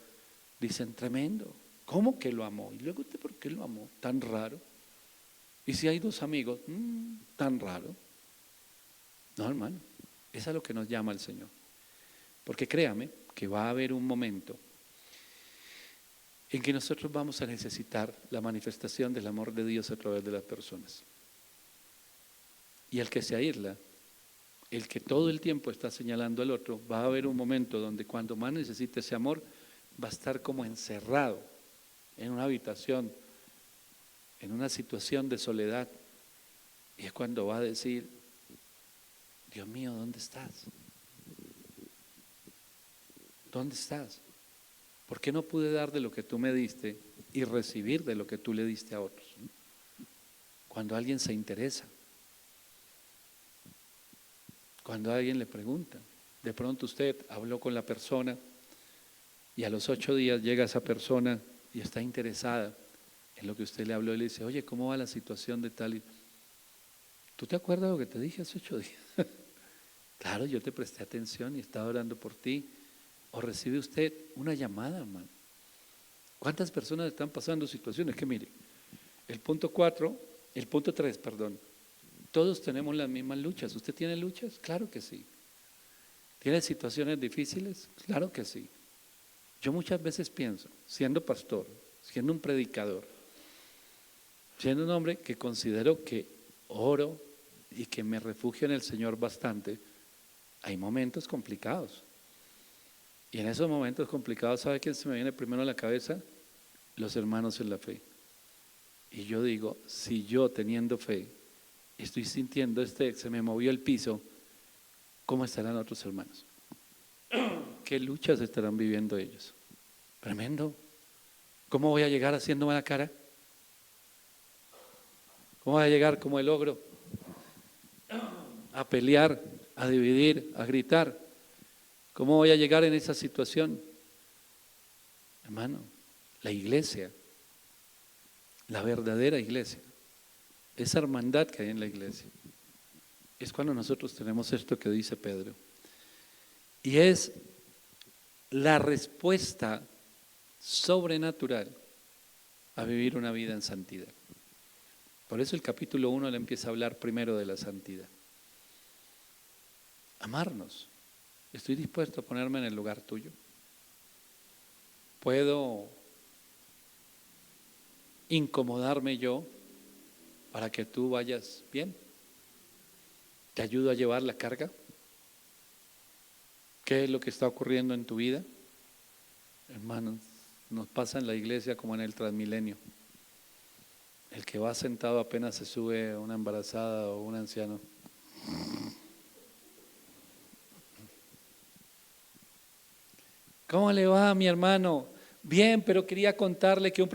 dicen tremendo. ¿Cómo que lo amó? Y luego, ¿por qué lo amó? Tan raro. Y si hay dos amigos, tan raro. No, hermano, eso es lo que nos llama el Señor. Porque créame que va a haber un momento en que nosotros vamos a necesitar la manifestación del amor de Dios a través de las personas. Y el que se aísla, el que todo el tiempo está señalando al otro, va a haber un momento donde cuando más necesite ese amor, va a estar como encerrado en una habitación, en una situación de soledad. Y es cuando va a decir, Dios mío, ¿dónde estás? ¿Dónde estás? ¿Por qué no pude dar de lo que tú me diste y recibir de lo que tú le diste a otros? Cuando alguien se interesa, cuando alguien le pregunta, de pronto usted habló con la persona y a los 8 días llega esa persona y está interesada en lo que usted le habló y le dice, oye, ¿cómo va la situación de tal? ¿Tú te acuerdas de lo que te dije hace 8 días? Claro, yo te presté atención y estaba orando por ti. ¿O recibe usted una llamada, hermano? ¿Cuántas personas están pasando situaciones? Que mire, el punto 3, todos tenemos las mismas luchas. ¿Usted tiene luchas? Claro que sí. ¿Tiene situaciones difíciles? Claro que sí. Yo muchas veces pienso, siendo pastor, siendo un predicador, siendo un hombre que considero que oro y que me refugio en el Señor bastante, hay momentos complicados. Y en esos momentos complicados, ¿sabe quién se me viene primero a la cabeza? Los hermanos en la fe. Y yo digo, si yo teniendo fe, estoy sintiendo se me movió el piso, ¿cómo estarán otros hermanos? ¿Qué luchas estarán viviendo ellos? Tremendo. ¿Cómo voy a llegar haciendo mala cara? ¿Cómo voy a llegar como el ogro? A pelear, a dividir, a gritar. ¿Cómo voy a llegar en esa situación? Hermano, la iglesia, la verdadera iglesia, esa hermandad que hay en la iglesia, es cuando nosotros tenemos esto que dice Pedro. Y es la respuesta sobrenatural a vivir una vida en santidad. Por eso el capítulo 1 le empieza a hablar primero de la santidad. Amarnos. Estoy dispuesto a ponerme en el lugar tuyo. ¿Puedo incomodarme yo para que tú vayas bien? ¿Te ayudo a llevar la carga? ¿Qué es lo que está ocurriendo en tu vida? Hermanos, nos pasa en la iglesia como en el Transmilenio. El que va sentado apenas se sube una embarazada o un anciano. ¿Cómo le va, mi hermano? Bien, pero quería contarle que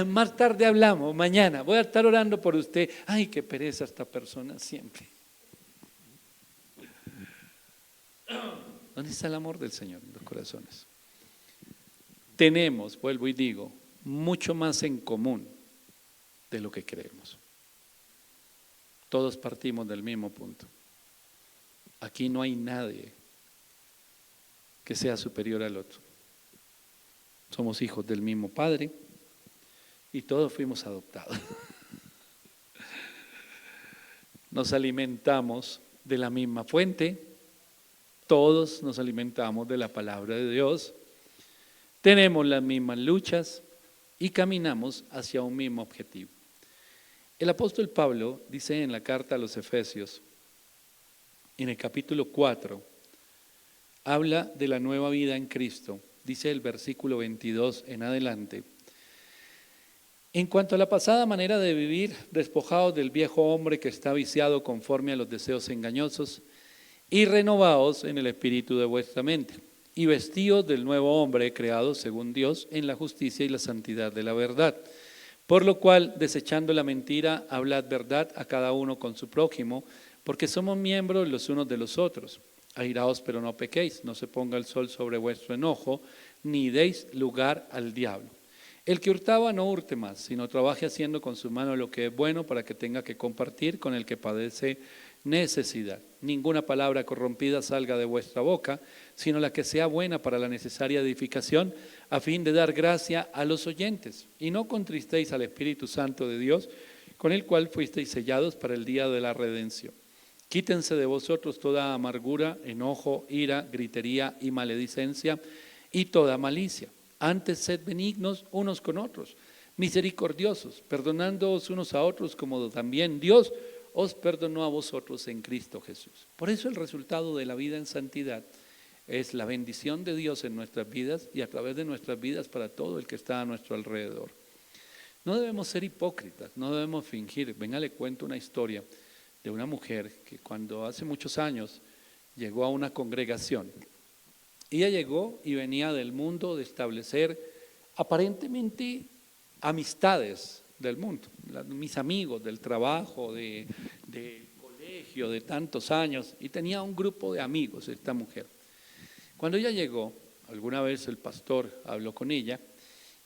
más tarde hablamos, mañana. Voy a estar orando por usted. Ay, qué pereza esta persona siempre. ¿Dónde está el amor del Señor en los corazones? Tenemos, vuelvo y digo, mucho más en común de lo que creemos. Todos partimos del mismo punto. Aquí no hay nadie que sea superior al otro. Somos hijos del mismo Padre y todos fuimos adoptados. Nos alimentamos de la misma fuente, todos nos alimentamos de la palabra de Dios, tenemos las mismas luchas y caminamos hacia un mismo objetivo. El apóstol Pablo dice en la carta a los Efesios, en el capítulo 4, habla de la nueva vida en Cristo. Dice el versículo 22 en adelante. En cuanto a la pasada manera de vivir, despojaos del viejo hombre que está viciado conforme a los deseos engañosos y renovaos en el espíritu de vuestra mente y vestíos del nuevo hombre creado según Dios en la justicia y la santidad de la verdad. Por lo cual, desechando la mentira, hablad verdad a cada uno con su prójimo, porque somos miembros los unos de los otros. Airaos, pero no pequéis, no se ponga el sol sobre vuestro enojo, ni deis lugar al diablo. El que hurtaba no hurte más, sino trabaje haciendo con su mano lo que es bueno para que tenga que compartir con el que padece necesidad. Ninguna palabra corrompida salga de vuestra boca, sino la que sea buena para la necesaria edificación, a fin de dar gracia a los oyentes. Y no contristéis al Espíritu Santo de Dios, con el cual fuisteis sellados para el día de la redención. Quítense de vosotros toda amargura, enojo, ira, gritería y maledicencia y toda malicia. Antes sed benignos unos con otros, misericordiosos, perdonándoos unos a otros como también Dios os perdonó a vosotros en Cristo Jesús. Por eso el resultado de la vida en santidad es la bendición de Dios en nuestras vidas y a través de nuestras vidas para todo el que está a nuestro alrededor. No debemos ser hipócritas, no debemos fingir. Venga, le cuento una historia de una mujer que cuando hace muchos años llegó a una congregación. Ella llegó y venía del mundo de establecer aparentemente amistades del mundo, mis amigos del trabajo, de colegio, de tantos años, y tenía un grupo de amigos esta mujer. Cuando ella llegó, alguna vez el pastor habló con ella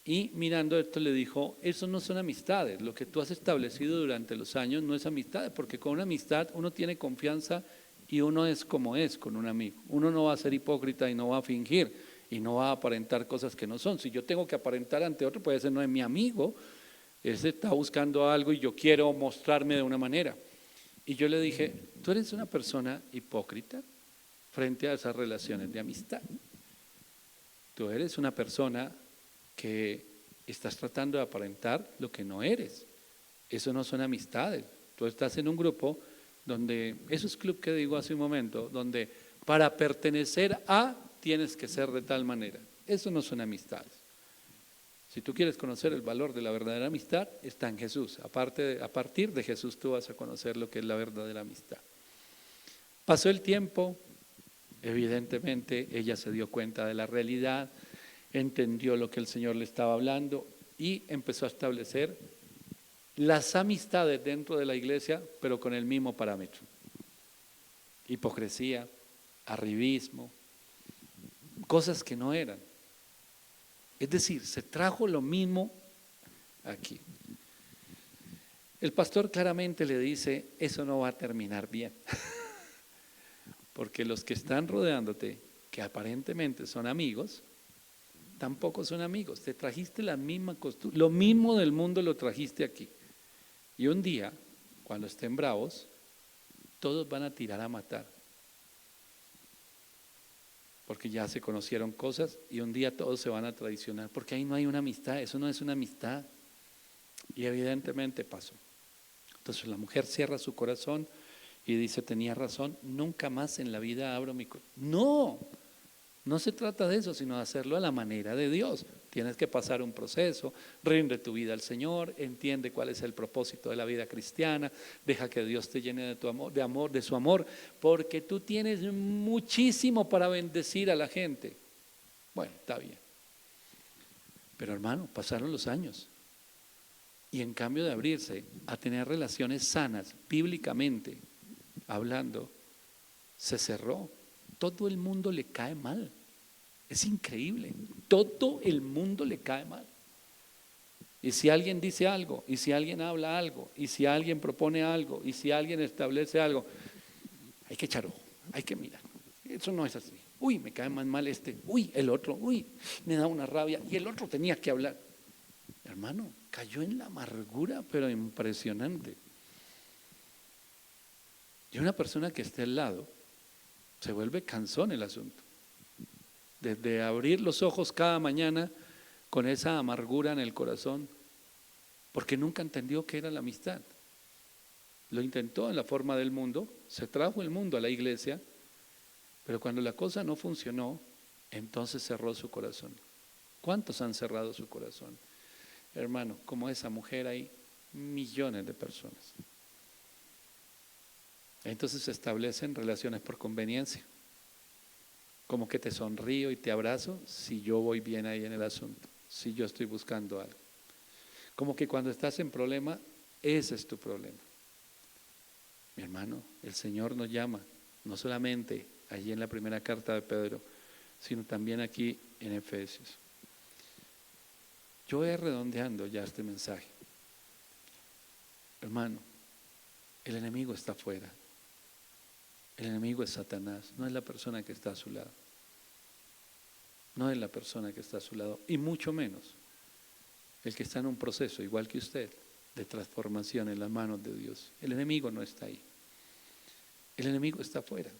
y mirando esto le dijo, eso no son amistades, lo que tú has establecido durante los años no es amistades, porque con una amistad uno tiene confianza y uno es como es con un amigo. Uno no va a ser hipócrita y no va a fingir y no va a aparentar cosas que no son. Si yo tengo que aparentar ante otro, puede ser no es mi amigo, ese está buscando algo y yo quiero mostrarme de una manera. Y yo le dije, tú eres una persona hipócrita frente a esas relaciones de amistad. Tú eres una persona que estás tratando de aparentar lo que no eres. Eso no son amistades. Tú estás en un grupo donde, esos clubes que digo hace un momento, donde para pertenecer a tienes que ser de tal manera. Eso no son amistades. Si tú quieres conocer el valor de la verdadera amistad, está en Jesús. A partir de Jesús tú vas a conocer lo que es la verdadera amistad. Pasó el tiempo, evidentemente ella se dio cuenta de la realidad, entendió lo que el Señor le estaba hablando y empezó a establecer las amistades dentro de la iglesia, pero con el mismo parámetro. Hipocresía, arribismo, cosas que no eran. Es decir, se trajo lo mismo aquí. El pastor claramente le dice, eso no va a terminar bien. Porque los que están rodeándote, que aparentemente son amigos, tampoco son amigos. Te trajiste la misma costumbre, lo mismo del mundo lo trajiste aquí. Y un día, cuando estén bravos, todos van a tirar a matar. Porque ya se conocieron cosas y un día todos se van a traicionar. Porque ahí no hay una amistad, eso no es una amistad. Y evidentemente pasó. Entonces la mujer cierra su corazón y dice, tenía razón, nunca más en la vida abro mi corazón. No, no se trata de eso, sino de hacerlo a la manera de Dios. Tienes que pasar un proceso, rinde tu vida al Señor, entiende cuál es el propósito de la vida cristiana, deja que Dios te llene de tu amor, de su amor, porque tú tienes muchísimo para bendecir a la gente. Bueno, está bien. Pero hermano, pasaron los años. Y en cambio de abrirse a tener relaciones sanas, bíblicamente hablando, se cerró. Todo el mundo le cae mal. Es increíble. Todo el mundo le cae mal. Y si alguien dice algo, y si alguien habla algo, y si alguien propone algo, y si alguien establece algo, hay que echar ojo, hay que mirar. Eso no es así. Uy, me cae más mal este. Uy, el otro. Uy, me da una rabia. Y el otro tenía que hablar. Hermano, cayó en la amargura, pero impresionante. Y una persona que esté al lado se vuelve cansón el asunto. Desde abrir los ojos cada mañana con esa amargura en el corazón, porque nunca entendió qué era la amistad. Lo intentó en la forma del mundo, se trajo el mundo a la iglesia, pero cuando la cosa no funcionó, entonces cerró su corazón. ¿Cuántos han cerrado su corazón? Hermano, como esa mujer hay millones de personas. Entonces se establecen relaciones por conveniencia. Como que te sonrío y te abrazo si yo voy bien ahí en el asunto, si yo estoy buscando algo. Como que cuando estás en problema, ese es tu problema. Mi hermano, el Señor nos llama, no solamente allí en la primera carta de Pedro, sino también aquí en Efesios. Yo voy redondeando ya este mensaje. Hermano, el enemigo está afuera. El enemigo es Satanás, no es la persona que está a su lado. No es la persona que está a su lado, y mucho menos el que está en un proceso, igual que usted, de transformación en las manos de Dios. El enemigo no está ahí. El enemigo está afuera.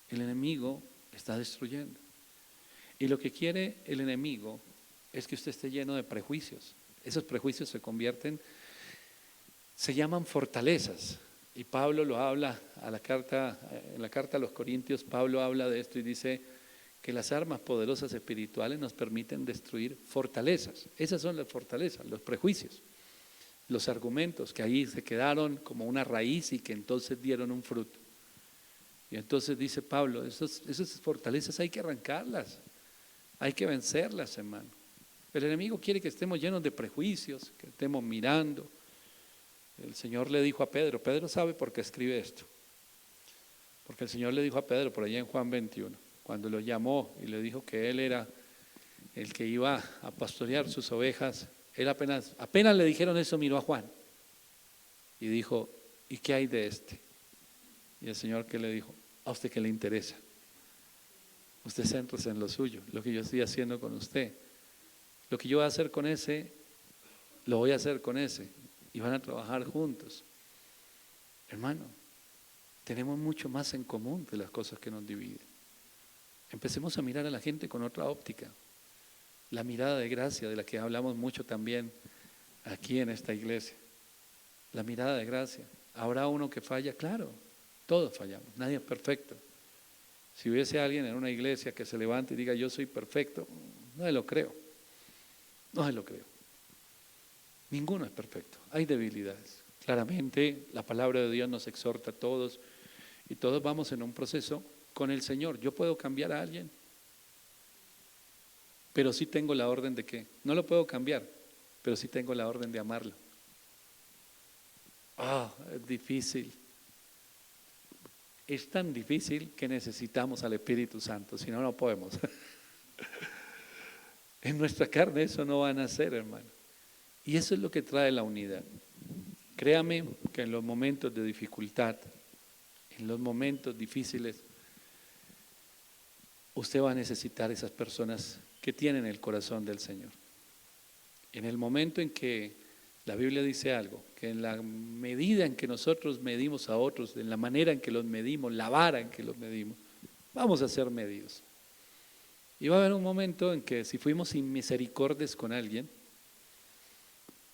El enemigo está destruyendo. Y lo que quiere el enemigo es que usted esté lleno de prejuicios. Esos prejuicios se convierten se llaman fortalezas. Y Pablo lo habla en la carta a los Corintios. Pablo habla de esto y dice que las armas poderosas espirituales nos permiten destruir fortalezas. Esas son las fortalezas, los prejuicios, los argumentos que ahí se quedaron como una raíz y que entonces dieron un fruto. Y entonces dice Pablo, esas fortalezas hay que arrancarlas, hay que vencerlas, hermano. El enemigo quiere que estemos llenos de prejuicios, que estemos mirando. El Señor le dijo a Pedro, Pedro sabe por qué escribe esto, porque el Señor le dijo a Pedro por allá en Juan 21, cuando lo llamó y le dijo que él era el que iba a pastorear sus ovejas, él apenas le dijeron eso, miró a Juan y dijo, ¿y qué hay de este? Y el Señor, ¿qué le dijo? A usted que le interesa, usted céntrese en lo suyo, lo que yo estoy haciendo con usted, lo que yo voy a hacer con ese, lo voy a hacer con ese, y van a trabajar juntos. Hermano, tenemos mucho más en común de las cosas que nos dividen. Empecemos a mirar a la gente con otra óptica, la mirada de gracia de la que hablamos mucho también aquí en esta iglesia, la mirada de gracia. ¿Habrá uno que falla? Claro, todos fallamos, nadie es perfecto. Si hubiese alguien en una iglesia que se levante y diga yo soy perfecto, no se lo creo, no se lo creo. Ninguno es perfecto, hay debilidades. Claramente la palabra de Dios nos exhorta a todos y todos vamos en un proceso con el Señor. Yo puedo cambiar a alguien, pero sí tengo la orden de ¿qué? No lo puedo cambiar, pero sí tengo la orden de amarlo. Es difícil. Es tan difícil que necesitamos al Espíritu Santo, si no, no podemos. En nuestra carne eso no va a nacer, hermano. Y eso es lo que trae la unidad. Créame que en los momentos de dificultad, en los momentos difíciles, usted va a necesitar esas personas que tienen el corazón del Señor. En el momento en que la Biblia dice algo, que en la medida en que nosotros medimos a otros, en la manera en que los medimos, la vara en que los medimos, vamos a ser medidos. Y va a haber un momento en que si fuimos inmisericordias con alguien,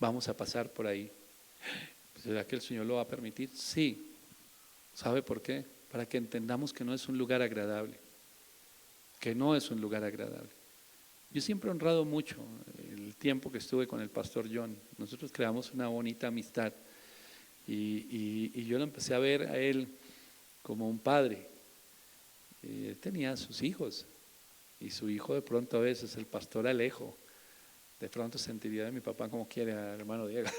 vamos a pasar por ahí. ¿Será que el Señor lo va a permitir? Sí. ¿Sabe por qué? Para que entendamos que no es un lugar agradable. Que no es un lugar agradable. Yo siempre he honrado mucho el tiempo que estuve con el pastor John. Nosotros creamos una bonita amistad. Y yo lo empecé a ver a él como un padre. Él tenía sus hijos. Y su hijo de pronto a veces, el pastor Alejo, de pronto sentiría de mi papá como quiere al hermano Diego.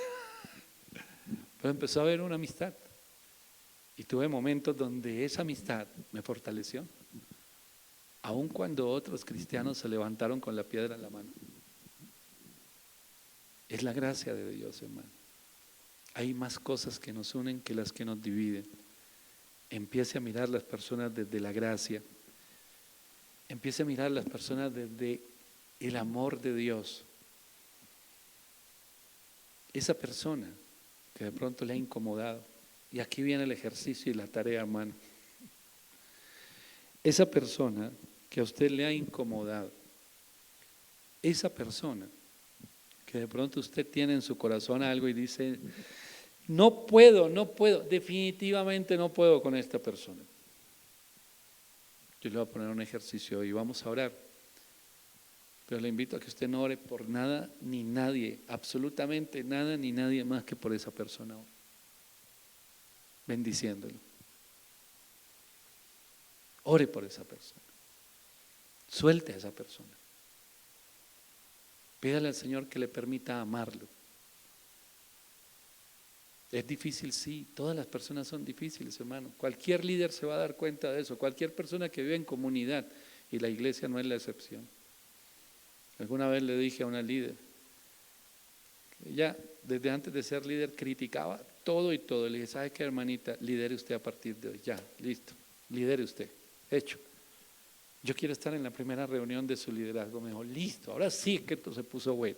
Pero empezó a haber una amistad. Y tuve momentos donde esa amistad me fortaleció. Aun cuando otros cristianos se levantaron con la piedra en la mano. Es la gracia de Dios, hermano. Hay más cosas que nos unen que las que nos dividen. Empiece a mirar las personas desde la gracia. Empiece a mirar las personas desde el amor de Dios. Esa persona que de pronto le ha incomodado, y aquí viene el ejercicio y la tarea, hermano. Esa persona que a usted le ha incomodado, esa persona que de pronto usted tiene en su corazón algo y dice, no puedo, definitivamente no puedo con esta persona. Yo le voy a poner un ejercicio y vamos a orar. Pero le invito a que usted no ore por nada ni nadie, absolutamente nada ni nadie más que por esa persona. Bendiciéndolo. Ore por esa persona. Suelte a esa persona. Pídale al Señor que le permita amarlo. Es difícil, sí, todas las personas son difíciles, hermano. Cualquier líder se va a dar cuenta de eso, cualquier persona que vive en comunidad, y la iglesia no es la excepción. Alguna vez le dije a una líder, que ella desde antes de ser líder criticaba todo y todo. Le dije, ¿sabe qué, hermanita? Lidere usted a partir de hoy, ya, listo, lidere usted, hecho. Yo quiero estar en la primera reunión de su liderazgo. Me dijo, listo, ahora sí que esto se puso bueno.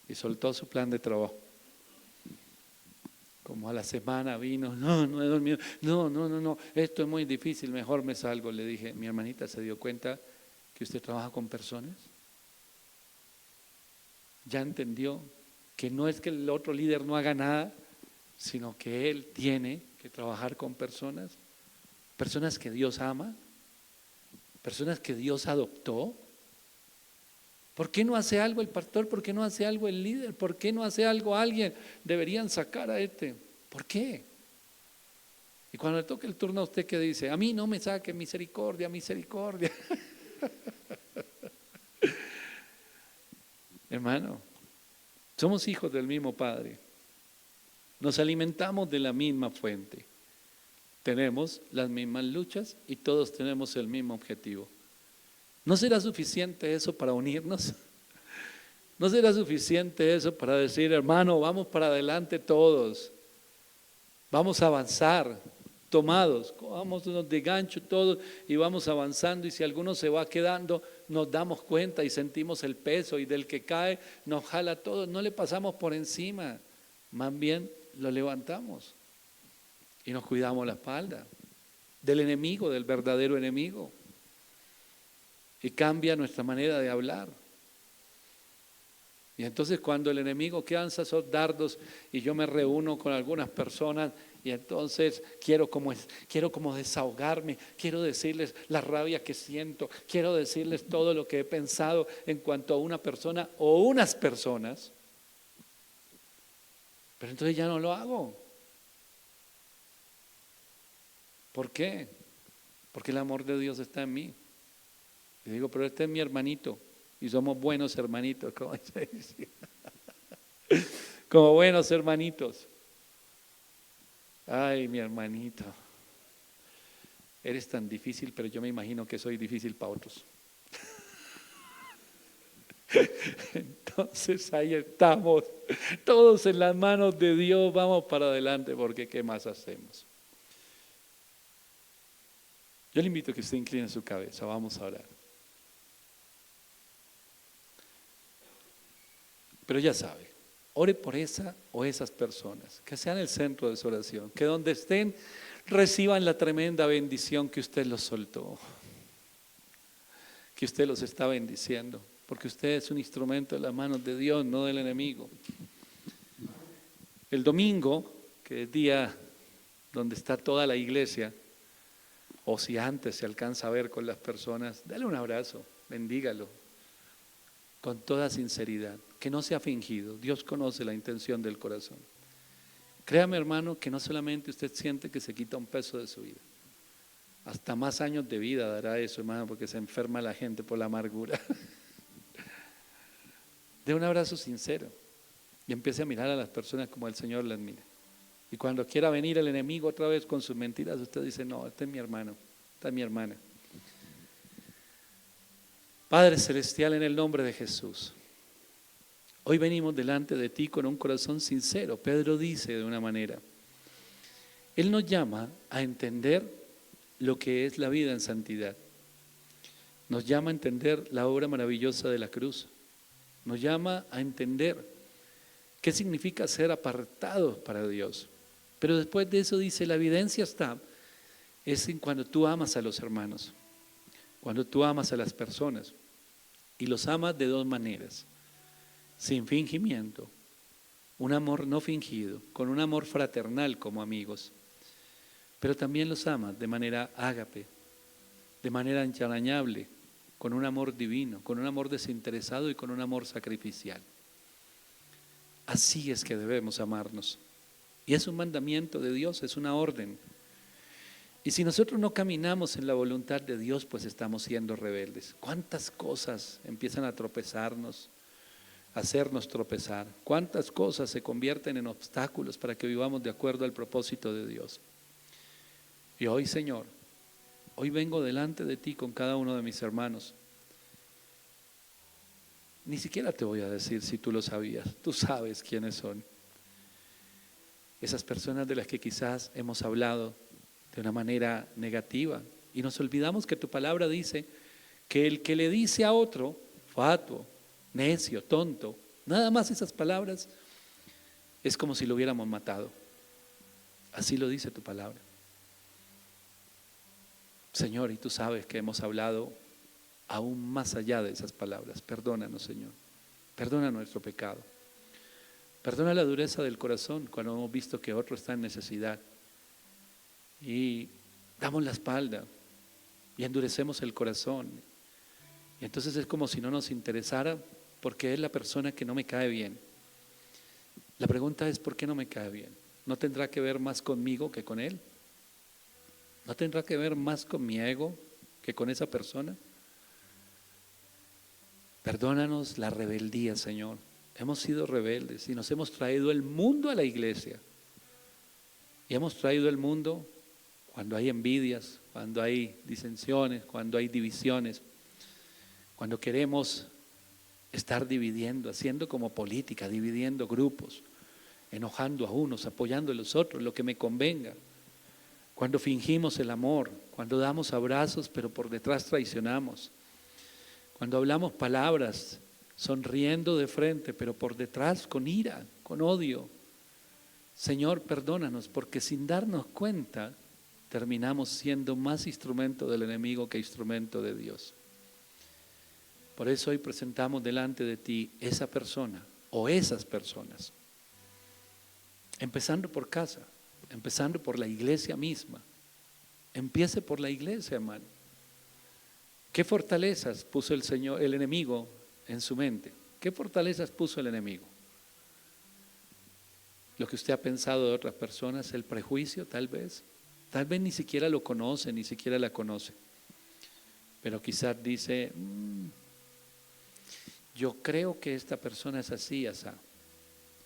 Y soltó su plan de trabajo. Como a la semana vino, no he dormido, no, esto es muy difícil, mejor me salgo. Le dije, mi hermanita se dio cuenta que usted trabaja con personas. Ya entendió que no es que el otro líder no haga nada, sino que él tiene que trabajar con personas, personas que Dios ama, personas que Dios adoptó. ¿Por qué no hace algo el pastor? ¿Por qué no hace algo el líder? ¿Por qué no hace algo alguien? Deberían sacar a este. ¿Por qué? Y cuando le toque el turno a usted, ¿qué dice? A mí no me saque, misericordia, misericordia. Hermano, somos hijos del mismo Padre. Nos alimentamos de la misma fuente. Tenemos las mismas luchas y todos tenemos el mismo objetivo. ¿No será suficiente eso para unirnos? ¿No será suficiente eso para decir, hermano, vamos para adelante todos? Vamos a avanzar, tomados, vámonos de gancho todos y vamos avanzando, y si alguno se va quedando, nos damos cuenta y sentimos el peso, y del que cae nos jala todo, no le pasamos por encima, más bien lo levantamos y nos cuidamos la espalda del enemigo, del verdadero enemigo, y cambia nuestra manera de hablar. Y entonces cuando el enemigo que lanza esos dardos y yo me reúno con algunas personas y entonces quiero como desahogarme, quiero decirles la rabia que siento, quiero decirles todo lo que he pensado en cuanto a una persona o unas personas, pero entonces ya no lo hago. ¿Por qué? Porque el amor de Dios está en mí. Y digo, pero este es mi hermanito y somos buenos hermanitos, como se dice. Como buenos hermanitos. Ay, mi hermanito, eres tan difícil, pero yo me imagino que soy difícil para otros. Entonces ahí estamos, todos en las manos de Dios, vamos para adelante, porque ¿qué más hacemos? Yo le invito a que usted incline su cabeza, vamos a orar. Pero ya sabe, ore por esa o esas personas, que sean el centro de su oración, que donde estén reciban la tremenda bendición que usted los soltó, que usted los está bendiciendo, porque usted es un instrumento de las manos de Dios, no del enemigo. El domingo, que es día donde está toda la iglesia, o si antes se alcanza a ver con las personas, dale un abrazo, bendígalo, con toda sinceridad, que no sea fingido. Dios conoce la intención del corazón. Créame, hermano, que no solamente usted siente que se quita un peso de su vida, hasta más años de vida dará eso, hermano, porque se enferma la gente por la amargura. Dé un abrazo sincero y empiece a mirar a las personas como el Señor las mira. Y cuando quiera venir el enemigo otra vez con sus mentiras, usted dice, no, este es mi hermano, esta es mi hermana. Padre Celestial, en el nombre de Jesús, hoy venimos delante de ti con un corazón sincero. Pedro dice de una manera, él nos llama a entender lo que es la vida en santidad. Nos llama a entender la obra maravillosa de la cruz. Nos llama a entender qué significa ser apartados para Dios. Pero después de eso dice, la evidencia es en cuando tú amas a los hermanos, cuando tú amas a las personas, y los amas de dos maneras, sin fingimiento, un amor no fingido, con un amor fraternal como amigos, pero también los amas de manera ágape, de manera entrañable, con un amor divino, con un amor desinteresado y con un amor sacrificial. Así es que debemos amarnos. Y es un mandamiento de Dios, es una orden. Y si nosotros no caminamos en la voluntad de Dios, pues estamos siendo rebeldes. ¿Cuántas cosas empiezan a tropezarnos, a hacernos tropezar? ¿Cuántas cosas se convierten en obstáculos para que vivamos de acuerdo al propósito de Dios? Y hoy, Señor, hoy vengo delante de ti con cada uno de mis hermanos. Ni siquiera te voy a decir si tú lo sabías, tú sabes quiénes son. Esas personas de las que quizás hemos hablado de una manera negativa, y nos olvidamos que tu palabra dice que el que le dice a otro, fatuo, necio, tonto, nada más esas palabras, es como si lo hubiéramos matado. Así lo dice tu palabra. Señor, y tú sabes que hemos hablado aún más allá de esas palabras. Perdónanos, Señor. Perdona nuestro pecado. Perdona la dureza del corazón cuando hemos visto que otro está en necesidad y damos la espalda y endurecemos el corazón. Y entonces es como si no nos interesara porque es la persona que no me cae bien. La pregunta es, ¿por qué no me cae bien? ¿No tendrá que ver más conmigo que con él? ¿No tendrá que ver más con mi ego que con esa persona? Perdónanos la rebeldía, Señor. Hemos sido rebeldes y nos hemos traído el mundo a la iglesia. Y hemos traído el mundo cuando hay envidias, cuando hay disensiones, cuando hay divisiones, cuando queremos estar dividiendo, haciendo como política, dividiendo grupos, enojando a unos, apoyando a los otros, lo que me convenga. Cuando fingimos el amor, cuando damos abrazos pero por detrás traicionamos. Cuando hablamos palabras sonriendo de frente pero por detrás con ira, con odio. Señor, perdónanos porque sin darnos cuenta terminamos siendo más instrumento del enemigo que instrumento de Dios. Por eso hoy presentamos delante de ti esa persona o esas personas. Empezando por casa, empezando por la iglesia misma. Empiece por la iglesia, hermano. ¿Qué fortalezas puso el enemigo en su mente? ¿Qué fortalezas puso el enemigo? Lo que usted ha pensado de otras personas, el prejuicio tal vez ni siquiera lo conoce, ni siquiera la conoce. Pero quizás dice, yo creo que esta persona es así, asá.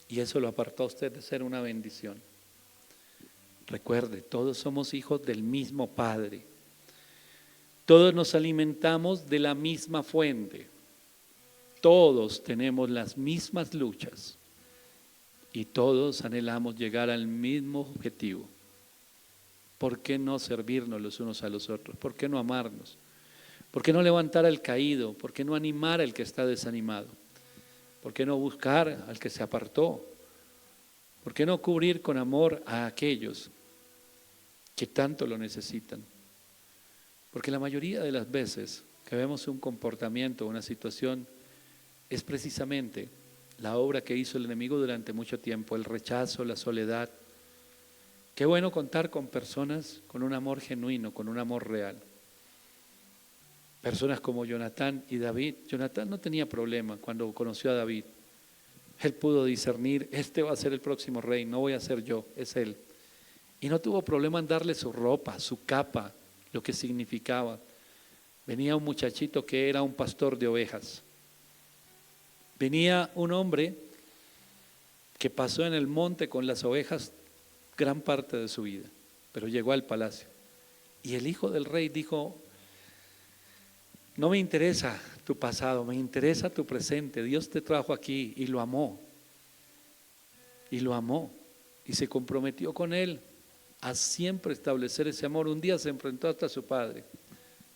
Y eso lo apartó a usted de ser una bendición. Recuerde, todos somos hijos del mismo Padre. Todos nos alimentamos de la misma fuente. Todos tenemos las mismas luchas. Y todos anhelamos llegar al mismo objetivo. ¿Por qué no servirnos los unos a los otros? ¿Por qué no amarnos? ¿Por qué no levantar al caído? ¿Por qué no animar al que está desanimado? ¿Por qué no buscar al que se apartó? ¿Por qué no cubrir con amor a aquellos que tanto lo necesitan? Porque la mayoría de las veces que vemos un comportamiento, una situación, es precisamente la obra que hizo el enemigo durante mucho tiempo, el rechazo, la soledad. Qué bueno contar con personas con un amor genuino, con un amor real. Personas como Jonatán y David. Jonatán no tenía problema cuando conoció a David. Él pudo discernir, este va a ser el próximo rey, no voy a ser yo, es él. Y no tuvo problema en darle su ropa, su capa, lo que significaba. Venía un muchachito que era un pastor de ovejas. Venía un hombre que pasó en el monte con las ovejas gran parte de su vida, pero llegó al palacio. Y el hijo del rey dijo, no me interesa tu pasado, me interesa tu presente. Dios te trajo aquí y lo amó. Y lo amó. Y se comprometió con él a siempre establecer ese amor. Un día se enfrentó hasta a su padre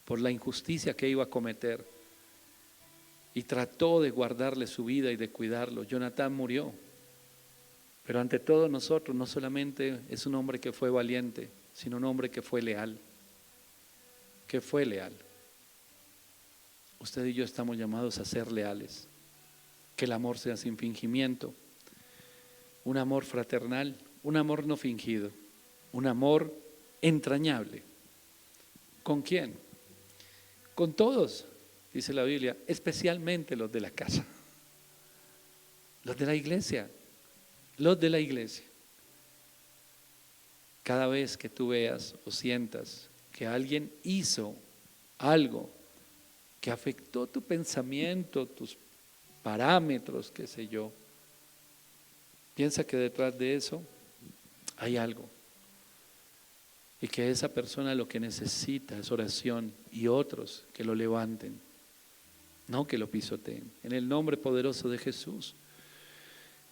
por la injusticia que iba a cometer. Y trató de guardarle su vida y de cuidarlo. Jonatán murió. Pero ante todo nosotros no solamente es un hombre que fue valiente, sino un hombre que fue leal. Que fue leal. Usted y yo estamos llamados a ser leales. Que el amor sea sin fingimiento. Un amor fraternal, un amor no fingido. Un amor entrañable. ¿Con quién? Con todos, dice la Biblia, especialmente los de la casa. Los de la iglesia. Los de la iglesia. Cada vez que tú veas o sientas que alguien hizo algo que afectó tu pensamiento, tus parámetros, qué sé yo, piensa que detrás de eso hay algo y que esa persona lo que necesita es oración y otros que lo levanten, no que lo pisoteen. En el nombre poderoso de Jesús,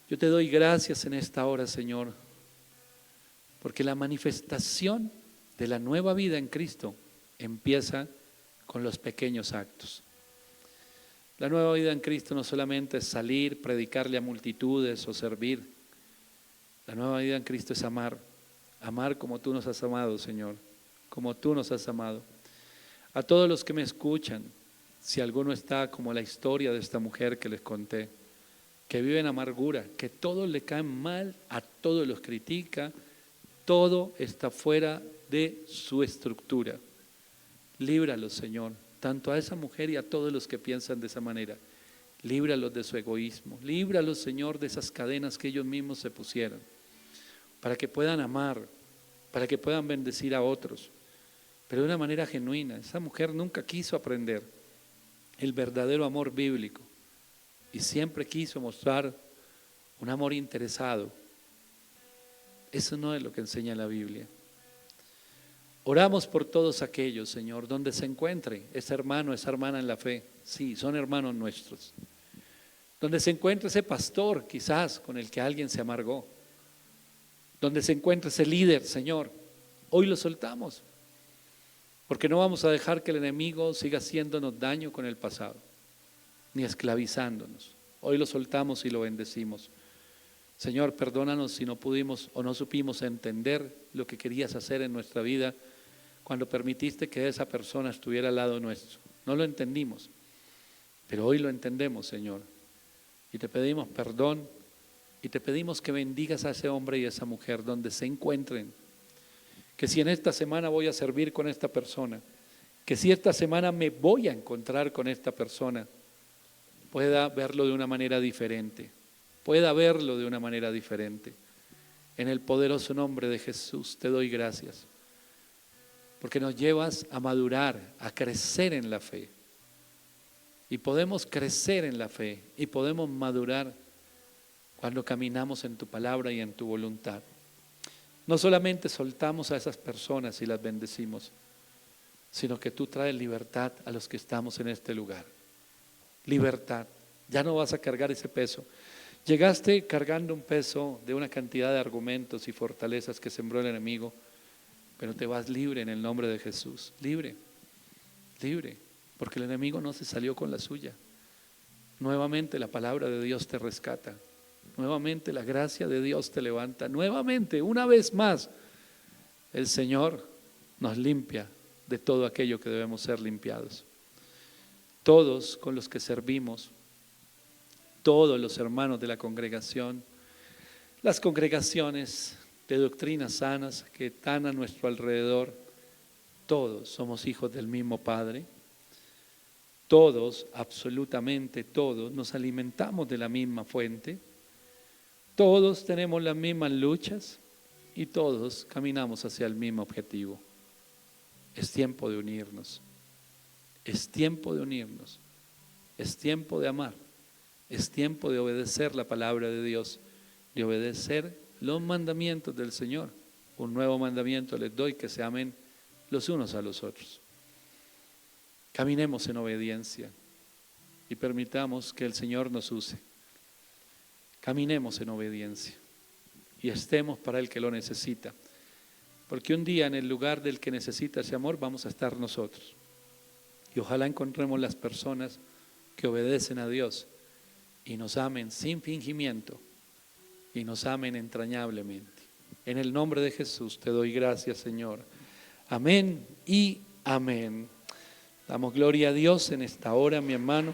yo te doy gracias en esta hora, Señor, porque la manifestación de la nueva vida en Cristo empieza con los pequeños actos. La nueva vida en Cristo no solamente es salir, predicarle a multitudes o servir. La nueva vida en Cristo es amar. Amar como tú nos has amado, Señor, como tú nos has amado. A todos los que me escuchan, si alguno está como la historia de esta mujer que les conté, que vive en amargura, que todos le caen mal, a todos los critica, todo está fuera de su estructura. Líbralos, Señor, tanto a esa mujer y a todos los que piensan de esa manera. Líbralos de su egoísmo, líbralos, Señor, de esas cadenas que ellos mismos se pusieron, para que puedan amar, para que puedan bendecir a otros, pero de una manera genuina. Esa mujer nunca quiso aprender el verdadero amor bíblico y siempre quiso mostrar un amor interesado. Eso no es lo que enseña la Biblia. Oramos por todos aquellos, Señor, donde se encuentre ese hermano, esa hermana en la fe. Sí, son hermanos nuestros. Donde se encuentre ese pastor, quizás, con el que alguien se amargó. Donde se encuentre ese líder, Señor, hoy lo soltamos. Porque no vamos a dejar que el enemigo siga haciéndonos daño con el pasado, ni esclavizándonos. Hoy lo soltamos y lo bendecimos. Señor, perdónanos si no pudimos o no supimos entender lo que querías hacer en nuestra vida cuando permitiste que esa persona estuviera al lado nuestro. No lo entendimos, pero hoy lo entendemos, Señor. Y te pedimos perdón y te pedimos que bendigas a ese hombre y a esa mujer donde se encuentren. Que si en esta semana voy a servir con esta persona, que si esta semana me voy a encontrar con esta persona, pueda verlo de una manera diferente. Pueda verlo de una manera diferente. En el poderoso nombre de Jesús te doy gracias, porque nos llevas a madurar, a crecer en la fe. Y podemos crecer en la fe y podemos madurar cuando caminamos en tu palabra y en tu voluntad. No solamente soltamos a esas personas y las bendecimos, sino que tú traes libertad a los que estamos en este lugar. Libertad. Ya no vas a cargar ese peso. Llegaste cargando un peso de una cantidad de argumentos y fortalezas que sembró el enemigo, pero te vas libre en el nombre de Jesús. Libre, libre, porque el enemigo no se salió con la suya. Nuevamente la palabra de Dios te rescata. Nuevamente la gracia de Dios te levanta. Nuevamente, una vez más, el Señor nos limpia de todo aquello que debemos ser limpiados. Todos con los que servimos, todos los hermanos de la congregación, las congregaciones de doctrinas sanas que están a nuestro alrededor, todos somos hijos del mismo Padre. Todos, absolutamente todos, nos alimentamos de la misma fuente. Todos tenemos las mismas luchas y todos caminamos hacia el mismo objetivo. Es tiempo de unirnos. Es tiempo de unirnos. Es tiempo de amar. Es tiempo de obedecer la palabra de Dios, de obedecer los mandamientos del Señor. Un nuevo mandamiento les doy, que se amen los unos a los otros. Caminemos en obediencia y permitamos que el Señor nos use. Caminemos en obediencia y estemos para el que lo necesita, porque un día en el lugar del que necesita ese amor vamos a estar nosotros. Y ojalá encontremos las personas que obedecen a Dios y nos amen sin fingimiento y nos amen entrañablemente. En el nombre de Jesús te doy gracias, Señor. Amén y amén. Damos gloria a Dios en esta hora, mi hermano.